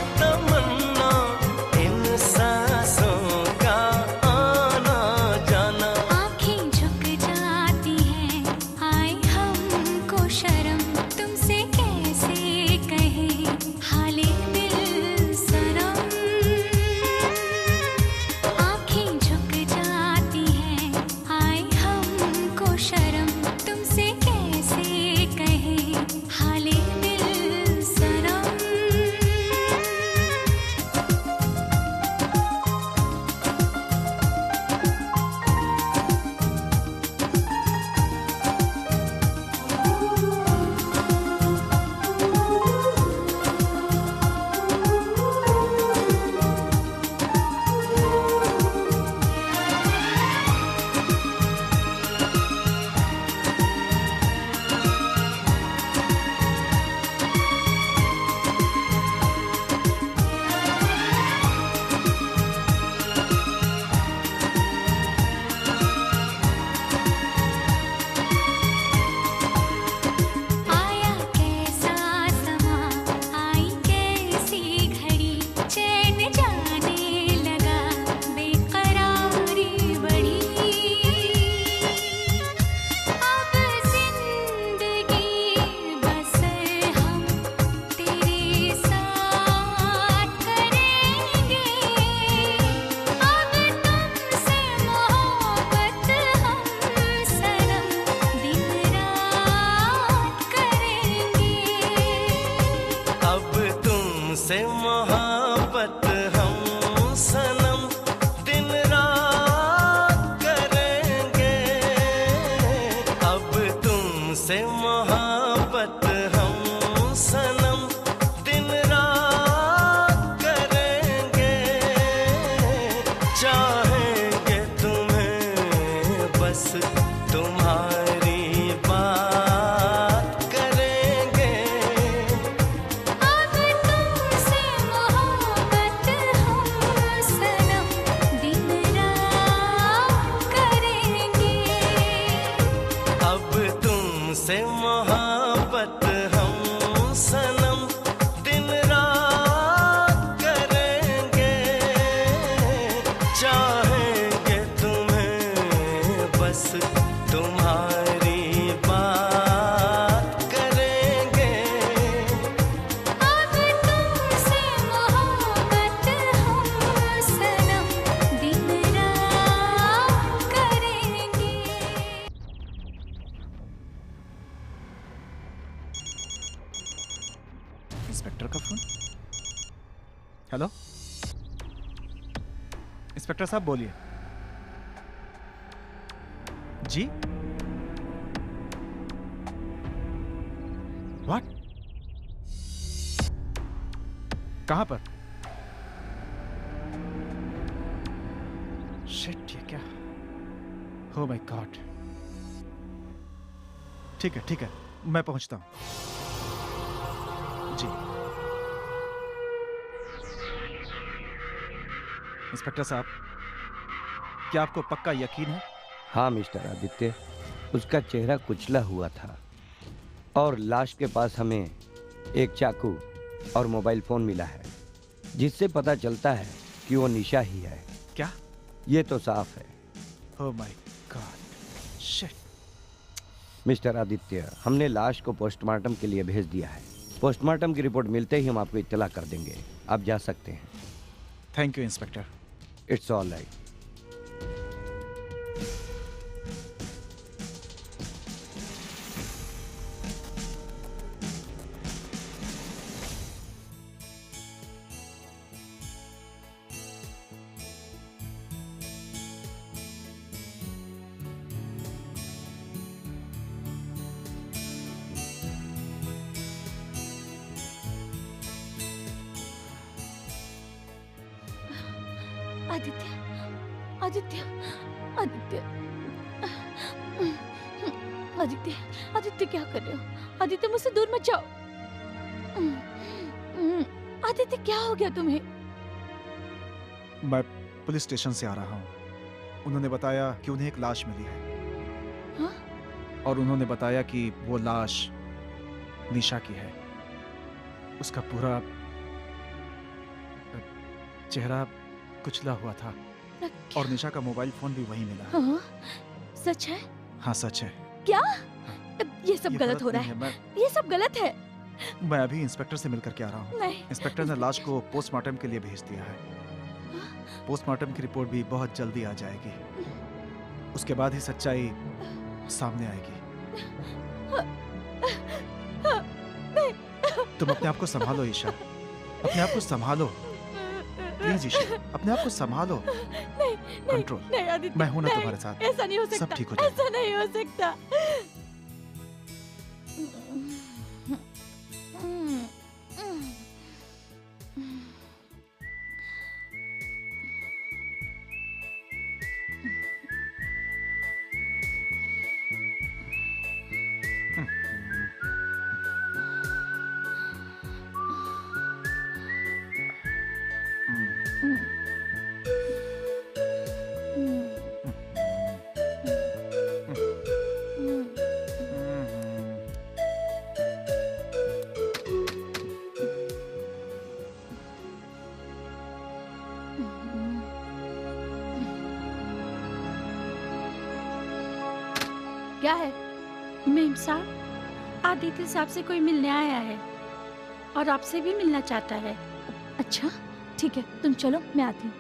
इंस्पेक्टर साहब बोलिए। जी? व्हाट? कहां पर? शिट, ये क्या? Oh my God. ठीक है, मैं पहुंचता हूं। जी। इंस्पेक्टर साहब, क्या आपको पक्का यकीन है? हाँ मिस्टर आदित्य, उसका चेहरा कुचला हुआ था और लाश के पास हमें एक चाकू और मोबाइल फोन मिला है, जिससे पता चलता है कि वो निशा ही है। क्या? ये तो साफ है। Oh my God. Shit. Mister Aditya, हमने लाश को पोस्टमार्टम के लिए भेज दिया है। पोस्टमार्टम की रिपोर्ट मिलते ही हम आपको इत्तला कर देंगे। आप जा सकते हैं। Thank you inspector. It's all right. Aditya, Aditya, Aditya, Aditya, Aditya क्या कर रहे हो? आदित्य मुझसे दूर मत जाओ। आदित्य क्या हो गया तुम्हें? मैं पुलिस स्टेशन से आ रहा हूं। उन्होंने बताया कि उन्हें एक लाश मिली है। हाँ? और उन्होंने बताया कि वो लाश निशा की है। उसका पूरा चेहरा कुचला हुआ था और निशा का मोबाइल फोन भी वहीं मिला है। हाँ? सच है? हाँ सच है। क्या? ये सब ये गलत हो रहा नहीं है। ये सब गलत है। मैं अभी इंस्पेक्टर से मिलकर के आ रहा हूँ। नहीं। इंस्पेक्टर ने लाश को पोस्टमार्टम के लिए भेज दिया है। पोस्टमार्टम की रिपोर्ट भी बहुत जल्दी आ जाएगी। उसके बाद ही सच्चाई सामने आएगी। तुम अपने आप को संभालो ईशा, अपने आप को संभालो प्लीज ईशा, अपने आप को संभालो। नहीं, कंट्रोल। नहीं आदित्य, मैं हूं ना नहीं, तुम्हारे साथ। ऐसा नहीं हो सकता। सब ठीक हो जाएगा। ऐसा नहीं हो सकता। क्या है? मेम साहब, आदित्य साहब से कोई मिलने आया है और आपसे भी मिलना चाहता है। अच्छा ठीक है, तुम चलो, मैं आती हूँ।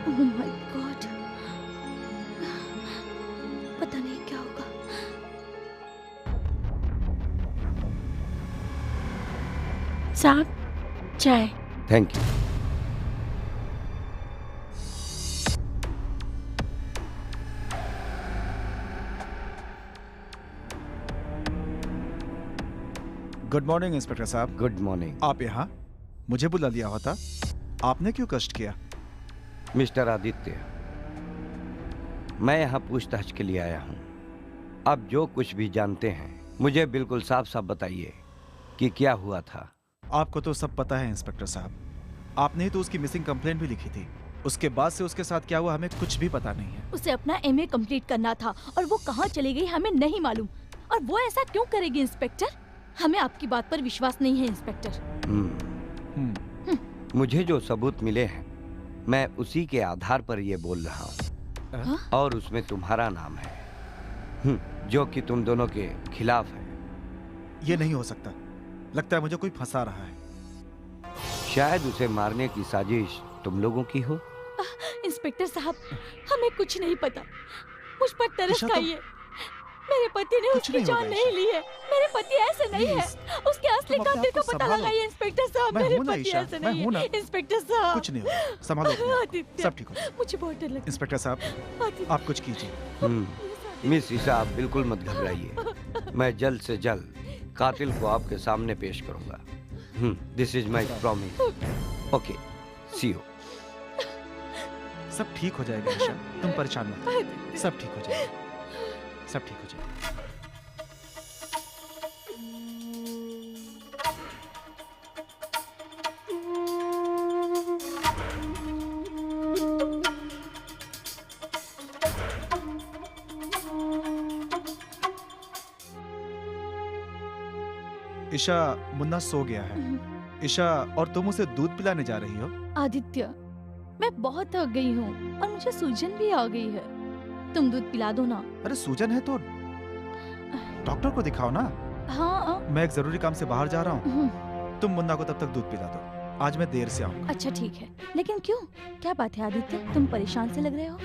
ओह माय गॉड, पता नहीं क्या होगा। साहब, चाय। Thank you. Good morning inspector साहब। Good morning. आप यहाँ? मुझे बुला लिया होता। आपने क्यों कष्ट किया? मिस्टर आदित्य, मैं यहाँ पूछताछ के लिए आया हूँ। आप जो कुछ भी जानते हैं मुझे बिल्कुल साफ साफ बताइए कि क्या हुआ था। आपको तो सब पता है इंस्पेक्टर साहब। आपने ही तो उसकी मिसिंग कंप्लेंट भी लिखी थी। उसके बाद से उसके साथ क्या हुआ हमें कुछ भी पता नहीं है। उसे अपना एमए कंप्लीट करना था और वो कहाँ चली गई हमें नहीं मालूम। और वो ऐसा क्यों करेगी इंस्पेक्टर? हमें आपकी बात पर विश्वास नहीं है इंस्पेक्टर। मुझे जो सबूत मिले हैं मैं उसी के आधार पर ये बोल रहा हूँ। और उसमें तुम्हारा नाम है, जो कि तुम दोनों के खिलाफ है। ये नहीं हो सकता। लगता है मुझे कोई फंसा रहा है। शायद उसे मारने की साजिश तुम लोगों की हो। इंस्पेक्टर साहब, हमें कुछ नहीं पता। मुझ पर तरस ईशा, तुम- खाइए। मेरे पति ने कुछ उसकी नहीं होगा, जान नहीं ईशा। ली है। मेरे पति ऐसे नहीं है। Please, उसके असली तुम अपने कातिल आप का को पता संभालो। लगाइए इंस्पेक्टर साहब। मैं मेरे हूं ना, पति ईशा, ऐसे मैं नहीं हूं ना। है इंस्पेक्टर साहब। कुछ नहीं होगा, संभालो अपने आप। आदित्य, सब ठीक हो जाएगा। मुझे बहुत डर लगता इंस्पेक्टर साहब, है। आदित्य, आप कुछ कीजिए। मिस ईशा, आप बिल्कुल मत घबराइए। मैं जल्द से जल्द कातिल को आपके सामने पेश करूंगा। This is my promise. Okay, see you. सब ठीक हो जाएगा ईशा, तुम परेशान मत हो। सब ठीक हो जाएगा, सब ठीक हो जाएगा। ईशा, मुन्ना सो गया है। ईशा, और तुम उसे दूध पिलाने जा रही हो? आदित्य, मैं बहुत थक गई हूँ और मुझे सूजन भी आ गई है। तुम दूध पिला दो ना। अरे सूजन है तो डॉक्टर को दिखाओ ना। हाँ। मैं एक जरूरी काम से बाहर जा रहा हूँ। तुम मुन्ना को तब तक दूध पिला दो, आज मैं देर से आऊंगा। अच्छा ठीक है, लेकिन क्यों? क्या बात है आदित्य, तुम परेशान से लग रहे हो?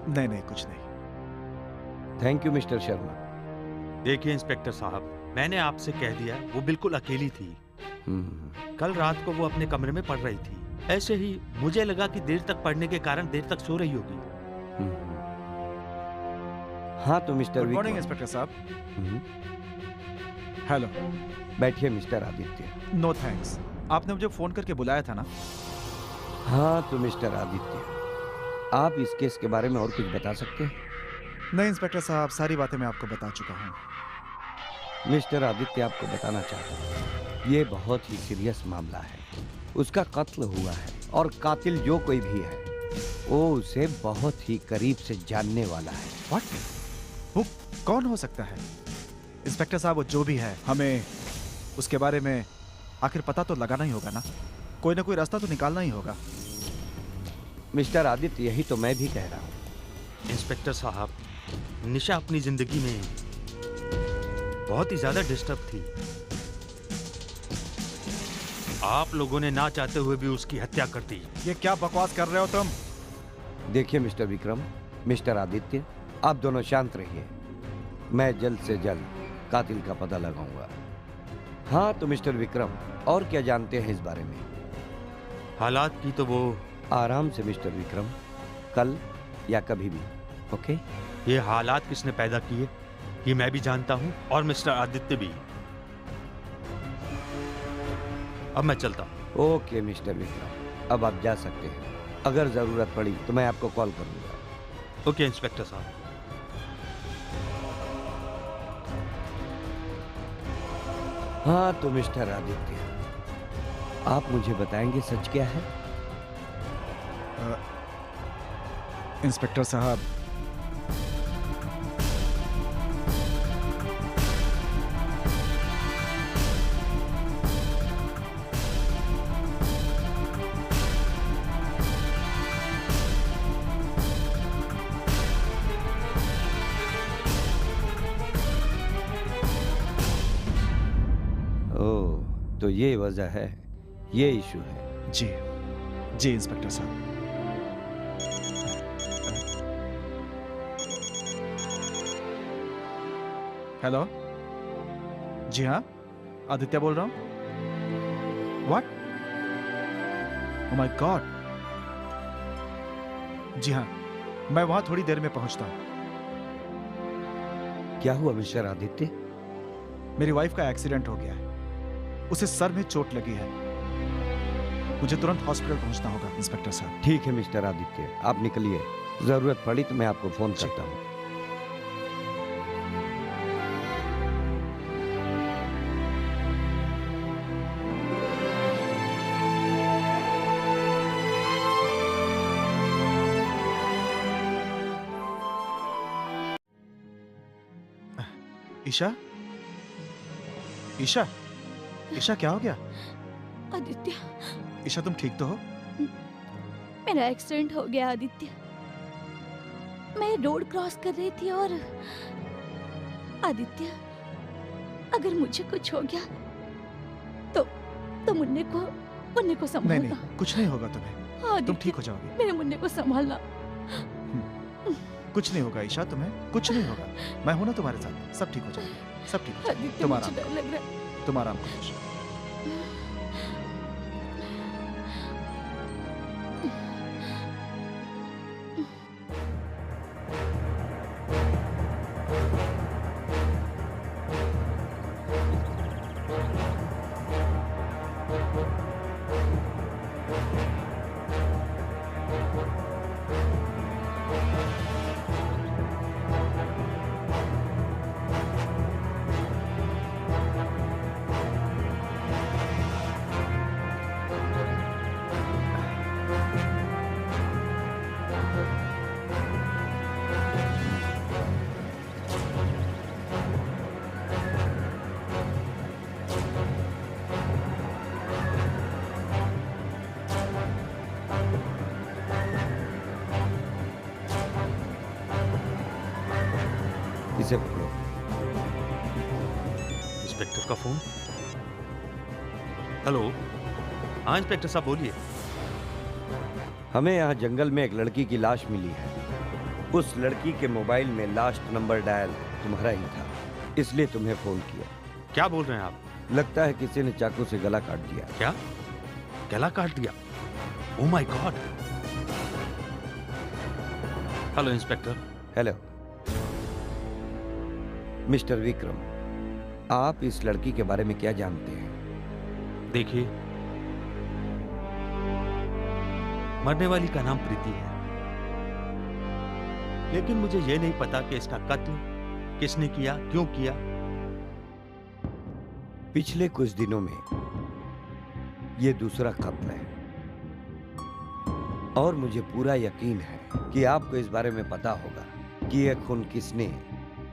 नहीं नहीं, कुछ नहीं। Thank you mister Sharma. देखिए इंस्पेक्टर साहब, मैंने आपसे कह दिया, वो बिल्कुल अकेली थी। कल रात को वो अपने कमरे में पढ़ रही थी। ऐसे ही मुझे लगा कि देर तक पढ़ने के कारण देर तक सो रही होगी। हाँ तो mister good morning Vikram. Inspector साहब। हम्म, हेलो। बैठिए मिस्टर आदित्य। नो थैंक्स, आपने मुझे फोन करके बुलाया था ना। हाँ तो मिस्टर आदित्य, आप इस केस के बारे में और कुछ बता सकते हैं? नहीं इंस्पेक्टर साहब, सारी बातें मैं आपको बता चुका हूँ। मिस्टर आदित्य, आपको बताना चाहता हूँ, ये बहुत ही सीरियस मामला है। उसका कत्ल हुआ है और कातिल जो कोई भी है वो उसे बहुत ही करीब से जानने वाला है। व्हाट? वो कौन हो सकता है? इंस्पेक्टर साहब, वो जो भी है, हमें उसके बारे में आखिर पता तो लगाना ही होगा ना। कोई ना कोई रास्ता तो निकालना ही होगा। मिस्टर आदित्य, यही तो मैं भी कह रहा हूँ। इंस्पेक्टर साहब, निशा अपनी जिंदगी में बहुत ही ज्यादा डिस्टर्ब थी। आप लोगों ने ना चाहते हुए भी उसकी हत्या कर दी। ये क्या बकवास कर रहे हो तुम? देखिए मिस्टर विक्रम, मिस्टर आदित्य, आप दोनों शांत रहिए। मैं जल्द से जल्द कातिल का पता लगाऊंगा। हाँ तो मिस्टर विक्रम, और क्या जानते हैं इस बारे में? हालात की तो वो आराम से मिस्टर विक्रम, कल या कभी भी। ओके? ये हालात किसने पैदा किए ये मैं भी जानता हूँ, और मिस्टर आदित्य भी। अब मैं चलता हूँ। ओके मिस्टर विक्रम, अब आप जा सकते हैं। अगर जरूरत पड़ी तो मैं आपको कॉल करूंगा। ओके इंस्पेक्टर साहब। हाँ तो मिस्टर आदित्य, आप मुझे बताएंगे सच क्या है? इंस्पेक्टर साहब, ओह, तो ये वजह है, ये इशू है। जी जी इंस्पेक्टर साहब। हेलो, जी हाँ, आदित्य बोल रहा हूँ। व्हाट? Oh my god. जी हाँ, मैं वहां थोड़ी देर में पहुंचता हूँ। क्या हुआ मिस्टर आदित्य? मेरी वाइफ का एक्सीडेंट हो गया है, उसे सर में चोट लगी है। मुझे तुरंत हॉस्पिटल पहुंचना होगा इंस्पेक्टर साहब। ठीक है मिस्टर आदित्य, आप निकलिए। जरूरत पड़ी तो मैं आपको फोन जी। करता हूँ। ईशा, ईशा, ईशा क्या हो गया? आदित्य, ईशा तुम ठीक तो हो? मेरा एक्सीडेंट हो गया आदित्य। मैं रोड क्रॉस कर रही थी और आदित्य, अगर मुझे कुछ हो गया तो मुन्ने को नहीं संभालना। नहीं, कुछ नहीं होगा तुम्हें, तुम आदित्य, ठीक हो जाओगे। मेरे मुन्ने को संभालना। कुछ नहीं होगा ईशा, तुम्हें कुछ नहीं होगा। मैं हूं ना तुम्हारे साथ, सब ठीक हो जाएगा, सब ठीक हो जाएगा। आदित्य, तुम मुझे आराम डर लग रहा है। तुम आराम करो ईशा। इसे पकड़ो। इंस्पेक्टर का फोन। हेलो, हाँ इंस्पेक्टर साहब बोलिए। हमें यहाँ जंगल में एक लड़की की लाश मिली है। उस लड़की के मोबाइल में लास्ट नंबर डायल तुम्हारा ही था, इसलिए तुम्हें फोन किया। क्या बोल रहे हैं आप? लगता है किसी ने चाकू से गला काट दिया। क्या गला काट दिया? ओह my God. Hello inspector. Hello mister Vikram, आप इस लड़की के बारे में क्या जानते हैं? देखिए, मरने वाली का नाम प्रीति है, लेकिन मुझे यह नहीं पता कि इसका कत्ल किसने किया, क्यों किया। पिछले कुछ दिनों में ये दूसरा कत्ल है और मुझे पूरा यकीन है कि आपको इस बारे में पता होगा कि यह खून किसने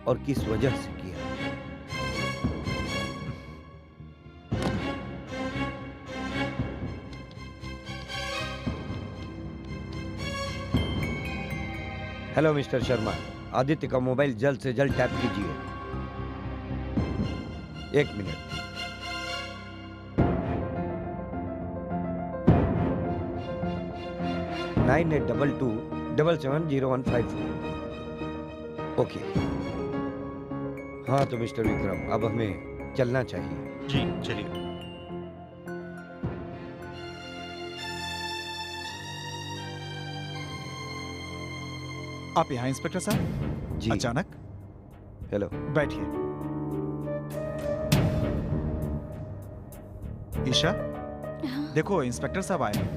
और किस वजह से किया। हेलो मिस्टर शर्मा, आदित्य का मोबाइल जल्द से जल्द टैप कीजिए। 1 मिनट। नाइन 822-770154। ओके। हाँ तो मिस्टर विक्रम, अब हमें चलना चाहिए। जी चलिए। आप यहाँ इंस्पेक्टर साहब? जी। अचानक? हेलो। बैठिए। ईशा, हाँ, देखो इंस्पेक्टर साहब आए हैं।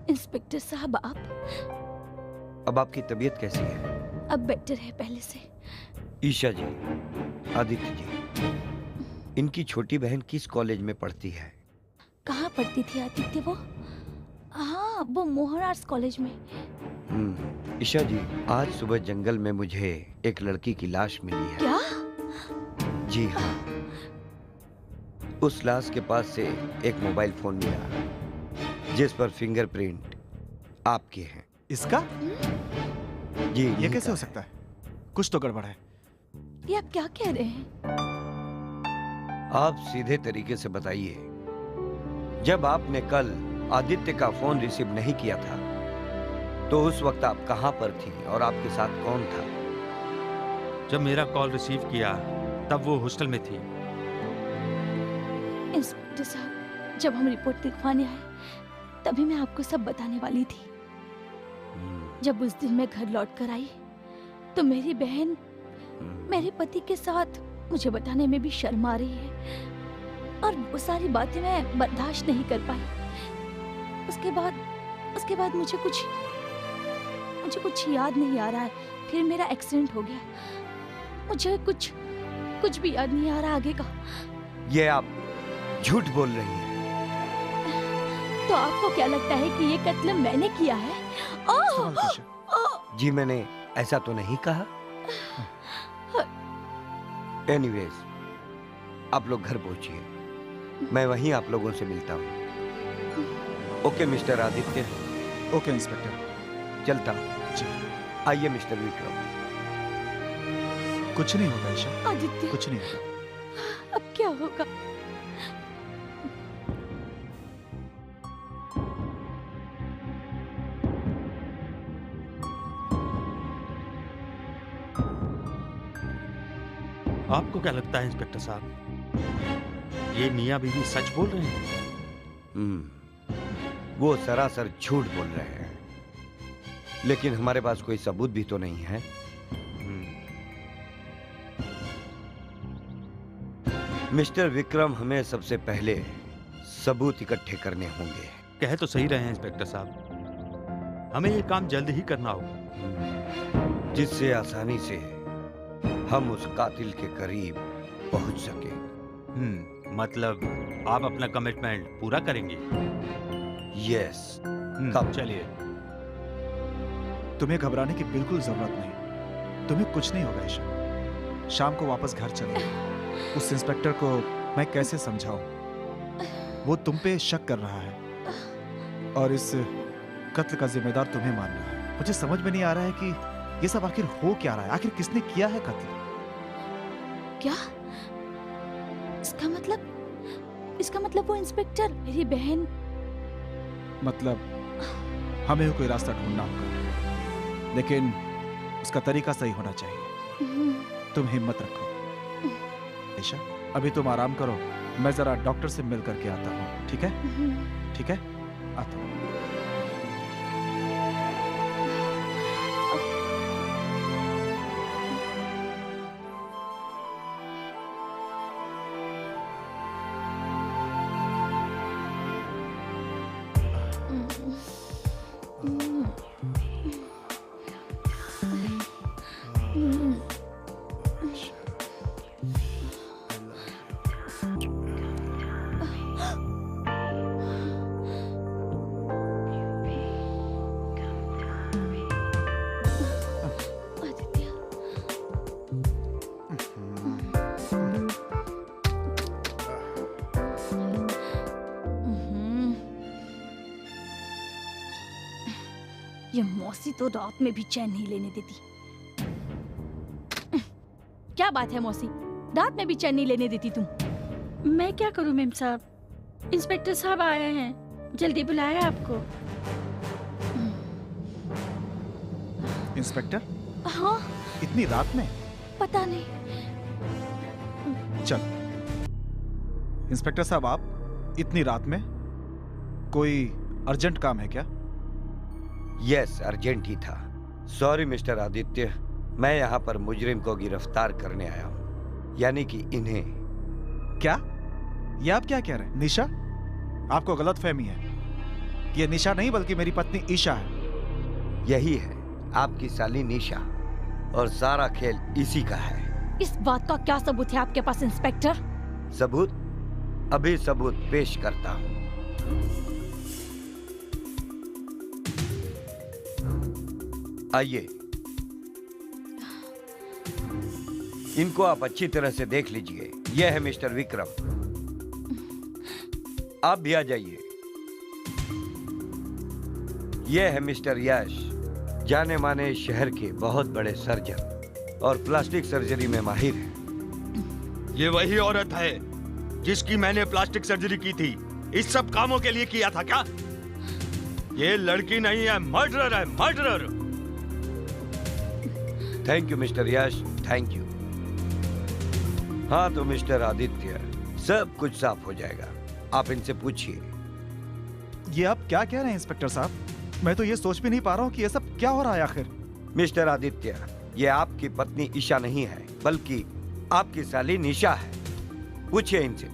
इंस्पेक्टर साहब, आप अब आपकी तबीयत कैसी है? अब बेटर है पहले से। ईशा जी, आदित्य जी, इनकी छोटी बहन किस कॉलेज में पढ़ती है? कहाँ पढ़ती थी आदित्य वो? हाँ, वो मोहन आर्ट्स कॉलेज में। ईशा जी, आज सुबह जंगल में मुझे एक लड़की की लाश मिली है। क्या? जी हाँ। उस लाश के पास से एक मोबाइल फोन मिला जिस पर फिंगरप्रिंट आपके हैं। इसका? जी, ये कैसे हो सकता है? कुछ तो गड़बड़ है। ये आप क्या कह रहे हैं? आप सीधे तरीके से बताइए, जब आपने कल आदित्य का फोन रिसीव नहीं किया था तो उस वक्त आप कहां पर थी और आपके साथ कौन था? जब मेरा कॉल रिसीव किया तब वो हॉस्टल में थी। इंस्पेक्टर साहब, जब हम रिपोर्ट लिखवाने आए तभी मैं आपको सब बताने वाली थी। जब उस दिन मैं घर लौट कर आई तो मेरी बहन मेरे पति के साथ मुझे बताने में भी शर्म आ रही है और वो सारी बातें मैं बर्दाश्त नहीं कर पाई। उसके बाद मुझे कुछ याद नहीं आ रहा है। फिर मेरा एक्सीडेंट हो गया। मुझे कुछ भी याद नहीं आ रहा आगे का। ये आप झूठ बोल रही हैं। तो आपको क्या लगता है कि ये कत्ल मैंने किया है? संभल के ईशा। जी मैंने ऐसा तो नहीं कहा। एनीवेज, आप लोग घर पहुंचिए, मैं वहीं आप लोगों से मिलता हूँ। Okay mister Aditya. Okay inspector. चलता। जी। आइए मिस्टर विक्रम। कुछ नहीं होगा ईशा, आदित्य, कुछ नहीं होगा। अब क्या होगा? आपको क्या लगता है इंस्पेक्टर साहब, ये मियाँ बीवी सच बोल रहे हैं? वो सरासर झूठ बोल रहे हैं, लेकिन हमारे पास कोई सबूत भी तो नहीं है। मिस्टर विक्रम, हमें सबसे पहले सबूत इकट्ठे करने होंगे। कह तो सही रहे हैं इंस्पेक्टर साहब, हमें ये काम जल्द ही करना होगा, जिससे आसानी से हम उस कातिल के करीब पहुंच सके। मतलब आप अपना कमिटमेंट पूरा करेंगे? यस। कब? चलिए। तुम्हें घबराने की बिल्कुल जरूरत नहीं, तुम्हें कुछ नहीं होगा ईशा। शाम को वापस घर चलिए। उस इंस्पेक्टर को मैं कैसे समझाऊं? वो तुम पे शक कर रहा है और इस कत्ल का जिम्मेदार तुम्हें मान रहा है। मुझे समझ में नहीं आ रहा है कि ये सब आखिर हो क्या रहा है, आखिर किसने किया है कत्ल? क्या? इसका मतलब वो इंस्पेक्टर मेरी बहन। मतलब हमें कोई रास्ता ढूंढना होगा, लेकिन उसका तरीका सही होना चाहिए। तुम हिम्मत रखो ईशा, अभी तुम आराम करो, मैं जरा डॉक्टर से मिल करके आता हूँ। ठीक है? ठीक है, आता हूँ। ये मौसी तो रात में भी चैन नहीं लेने देती। क्या बात है मौसी, रात में भी चैन नहीं लेने देती तुम? मैं क्या करूं मेम साहब, इंस्पेक्टर साहब आए हैं, जल्दी बुलाया आपको। इंस्पेक्टर? हाँ, इतनी रात में? पता नहीं। चल इंस्पेक्टर साहब, आप इतनी रात में, कोई अर्जेंट काम है क्या? यस, अर्जेंट ही था। सॉरी मिस्टर आदित्य, मैं यहाँ पर मुजरिम को गिरफ्तार करने आया हूँ, यानी कि इन्हें। क्या? ये आप क्या कह रहे हैं? निशा? आपको गलतफहमी है, ये निशा नहीं बल्कि मेरी पत्नी ईशा है। यही है आपकी साली निशा, और सारा खेल इसी का है। इस बात का क्या सबूत है आपके पास इंस्पेक्टर? सबूत? अभी सबूत पेश करता हूँ। आइए, इनको आप अच्छी तरह से देख लीजिए। यह है मिस्टर विक्रम। आप भी आ जाइए। यह है मिस्टर यश, जाने माने शहर के बहुत बड़े सर्जन और प्लास्टिक सर्जरी में माहिर है। ये वही औरत है जिसकी मैंने प्लास्टिक सर्जरी की थी। इस सब कामों के लिए किया था क्या? ये लड़की नहीं है, मर्डरर है, murderer. Thank you mister Yash, thank you. हाँ तो मिस्टर आदित्य, सब कुछ साफ हो जाएगा, आप इनसे पूछिए। ये आप क्या कह रहे हैं इंस्पेक्टर साहब? मैं तो ये सोच भी नहीं पा रहा हूँ कि ये सब क्या हो रहा है आखिर। मिस्टर आदित्य, ये आपकी पत्नी ईशा नहीं है, बल्कि आपकी साली निशा है। पूछिए इनसे।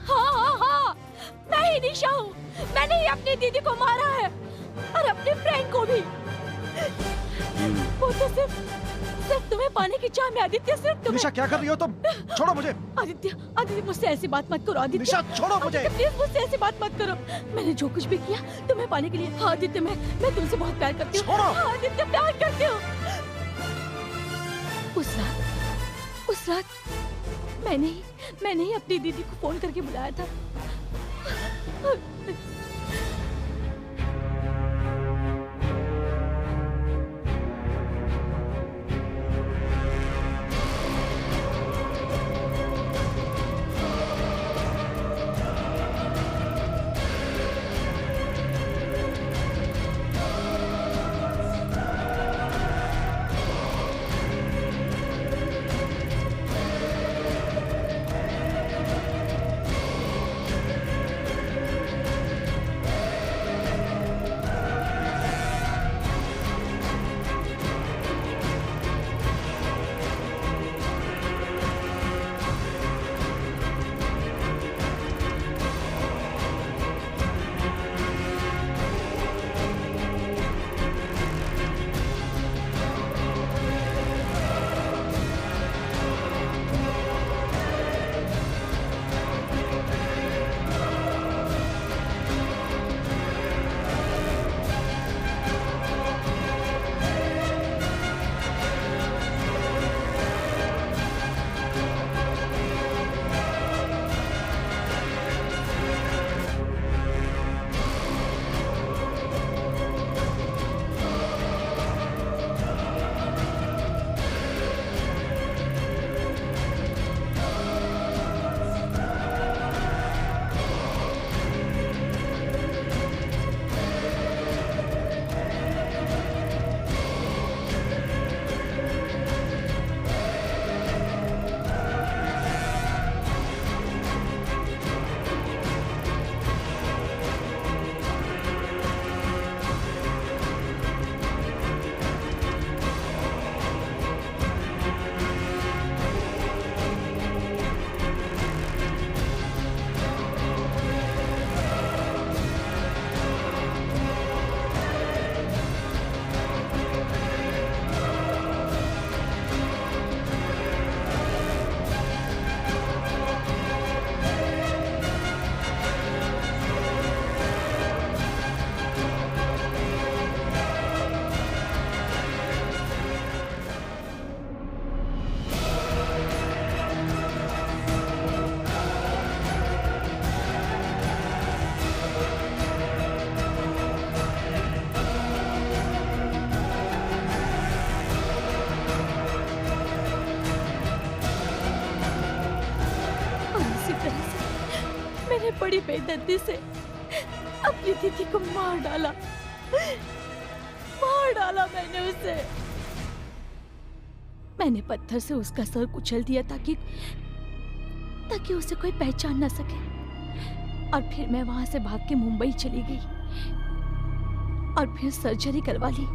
हाँ, मैं ही निशा हूँ। मैंने ही अपनी दीदी को मारा है और अपने फ्रेंड को भी। वो तो सिर्फ तुम्हें पाने की चाह में आदित्य, सिर्फ तुम्हें। निशा क्या कर रही हो तुम? छोड़ो मुझे। आदित्य मुझसे ऐसी बात मत करो आदित्य। निशा छोड़ो मुझे। प्लीज मुझसे ऐसी बात मत करो। मैंने जो कुछ भी किया तुम्हें पाने के लिए। हाँ आदित्य, मैं तुमसे बहुत प्यार करती हूँ। छोड़ो। हाँ आदित्य, प्यार करती हूँ। उस रात मैंने ही अपनी दीदी को फोन करके बुलाया था। मैंने बड़ी बेदर्दी से अपनी दीदी को मार डाला मैंने उसे। मैंने पत्थर से उसका सर कुचल दिया ताकि उसे कोई पहचान न सके। और फिर मैं वहां से भाग के मुंबई चली गई और फिर सर्जरी करवा ली।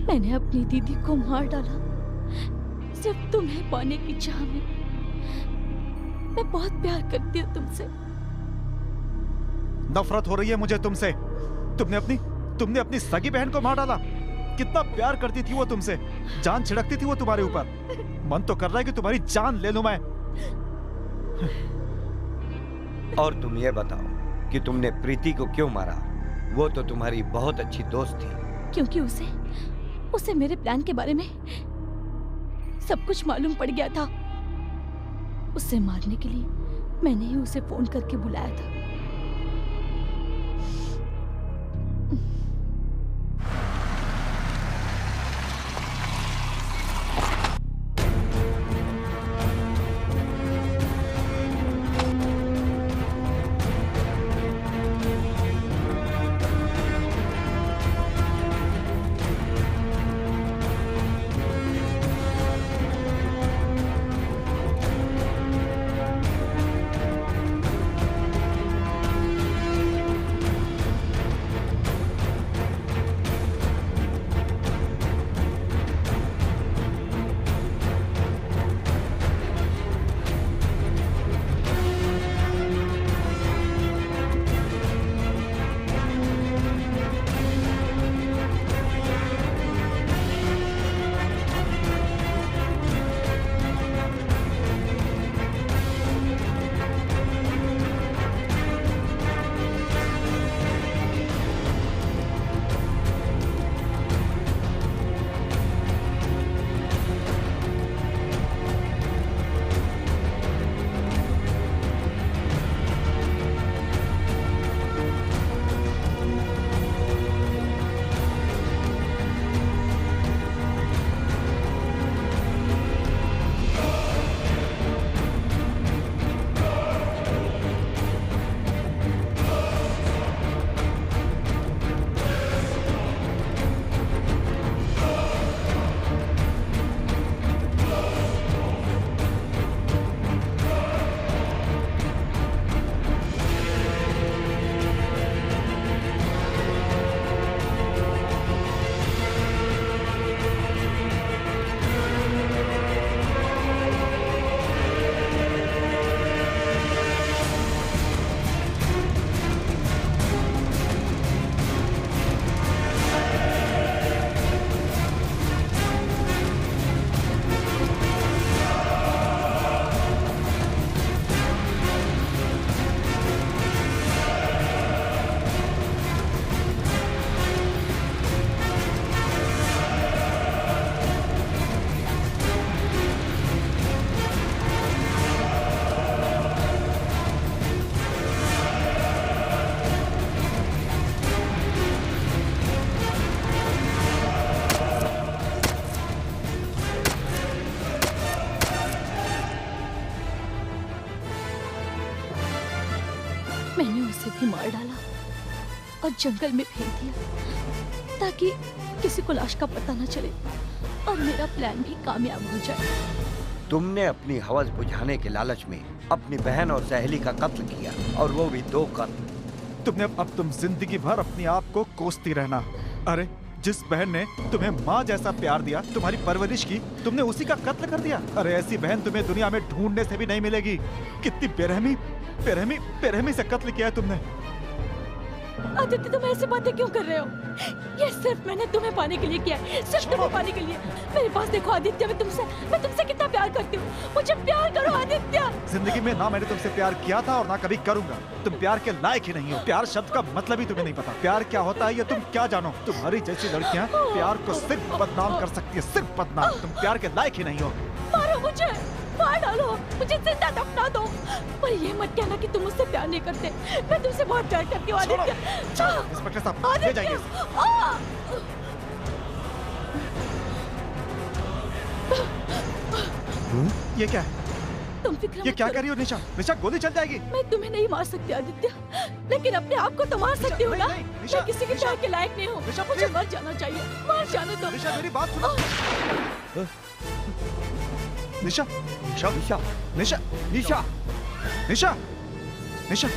मैंने अपनी दीदी को मार डाला सिर्फ तुम्हें पाने की चाह में। मैं बहुत प्यार करती हूँ तुमसे। नफरत हो रही है मुझे तुमसे। तुमने अपनी सगी बहन को मार डाला। कितना प्यार करती थी वो तुमसे, जान छिड़कती थी वो तुम्हारे ऊपर। मन तो कर रहा है कि तुम्हारी जान ले लूं मैं। और तुम ये बताओ कि तुमने प्रीति को क्यों मारा? वो तो तुम्हारी बहुत अच्छी दोस्त थी। क्योंकि उसे मेरे प्लान के बारे में सब कुछ मालूम पड़ गया था। उसे मारने के लिए मैंने ही उसे फोन करके बुलाया था। उसे भी मार डाला और जंगल में फेंक दिया ताकि किसी को लाश का पता न चले और मेरा प्लान भी कामयाब हो जाए। तुमने अपनी हवस बुझाने के लालच में अपनी बहन और सहेली का कत्ल किया, और वो भी 2 कत्ल। तुम जिंदगी भर अपने आप को कोसती रहना। अरे जिस बहन ने तुम्हें माँ जैसा प्यार दिया, तुम्हारी परवरिश की, तुमने उसी का कत्ल कर दिया। अरे ऐसी बहन तुम्हें दुनिया में ढूंढने से भी नहीं मिलेगी। कितनी बेरहमी से कत्ल किया है तुमने। आदित्य, तुम ऐसी बातें क्यों कर रहे हो? ये सिर्फ मैंने तुम्हें पाने के लिए किया है, सिर्फ तुम्हें पाने के लिए। मेरे पास देखो आदित्य, मैं तुमसे कितना प्यार करती हूँ। मुझे प्यार करो आदित्य। जिंदगी में ना मैंने तुमसे प्यार किया था और ना कभी करूंगा। तुम प्यार के लायक ही नहीं हो। प्यार शब्द का मतलब ही तुम्हें नहीं पता। प्यार क्या होता है ये तुम क्या जानो? तुम्हारी जैसी लड़कियाँ प्यार को सिर्फ बदनाम कर सकती है, सिर्फ बदनाम। तुम प्यार के लायक ही नहीं हो। मारो मुझे, मार डालो, मुझे जिंदा दफना दो, पर ये मत कहना कि तुम मुझसे प्यार नहीं करते। मैं तुमसे बहुत प्यार करती हूँ आदित्य। इंस्पेक्टर साहब, ले जाइए। ये क्या है? तुम फिक्र ये मत क्या करो। कर रही हो निशा? निशा गोली चल जाएगी। मैं तुम्हें नहीं मार सकती आदित्य, लेकिन अपने आप को तो मार सकती हूँ ना। नहीं, निशा, मैं किसी के निशा, प्यार के लायक नहीं हूँ। निशा, मुझे please। मर जाना चाहिए। मर जाने दो। निशा मेरी बात सुनो। निशा, निशा, निशा निशा, निशा निशा, निशा,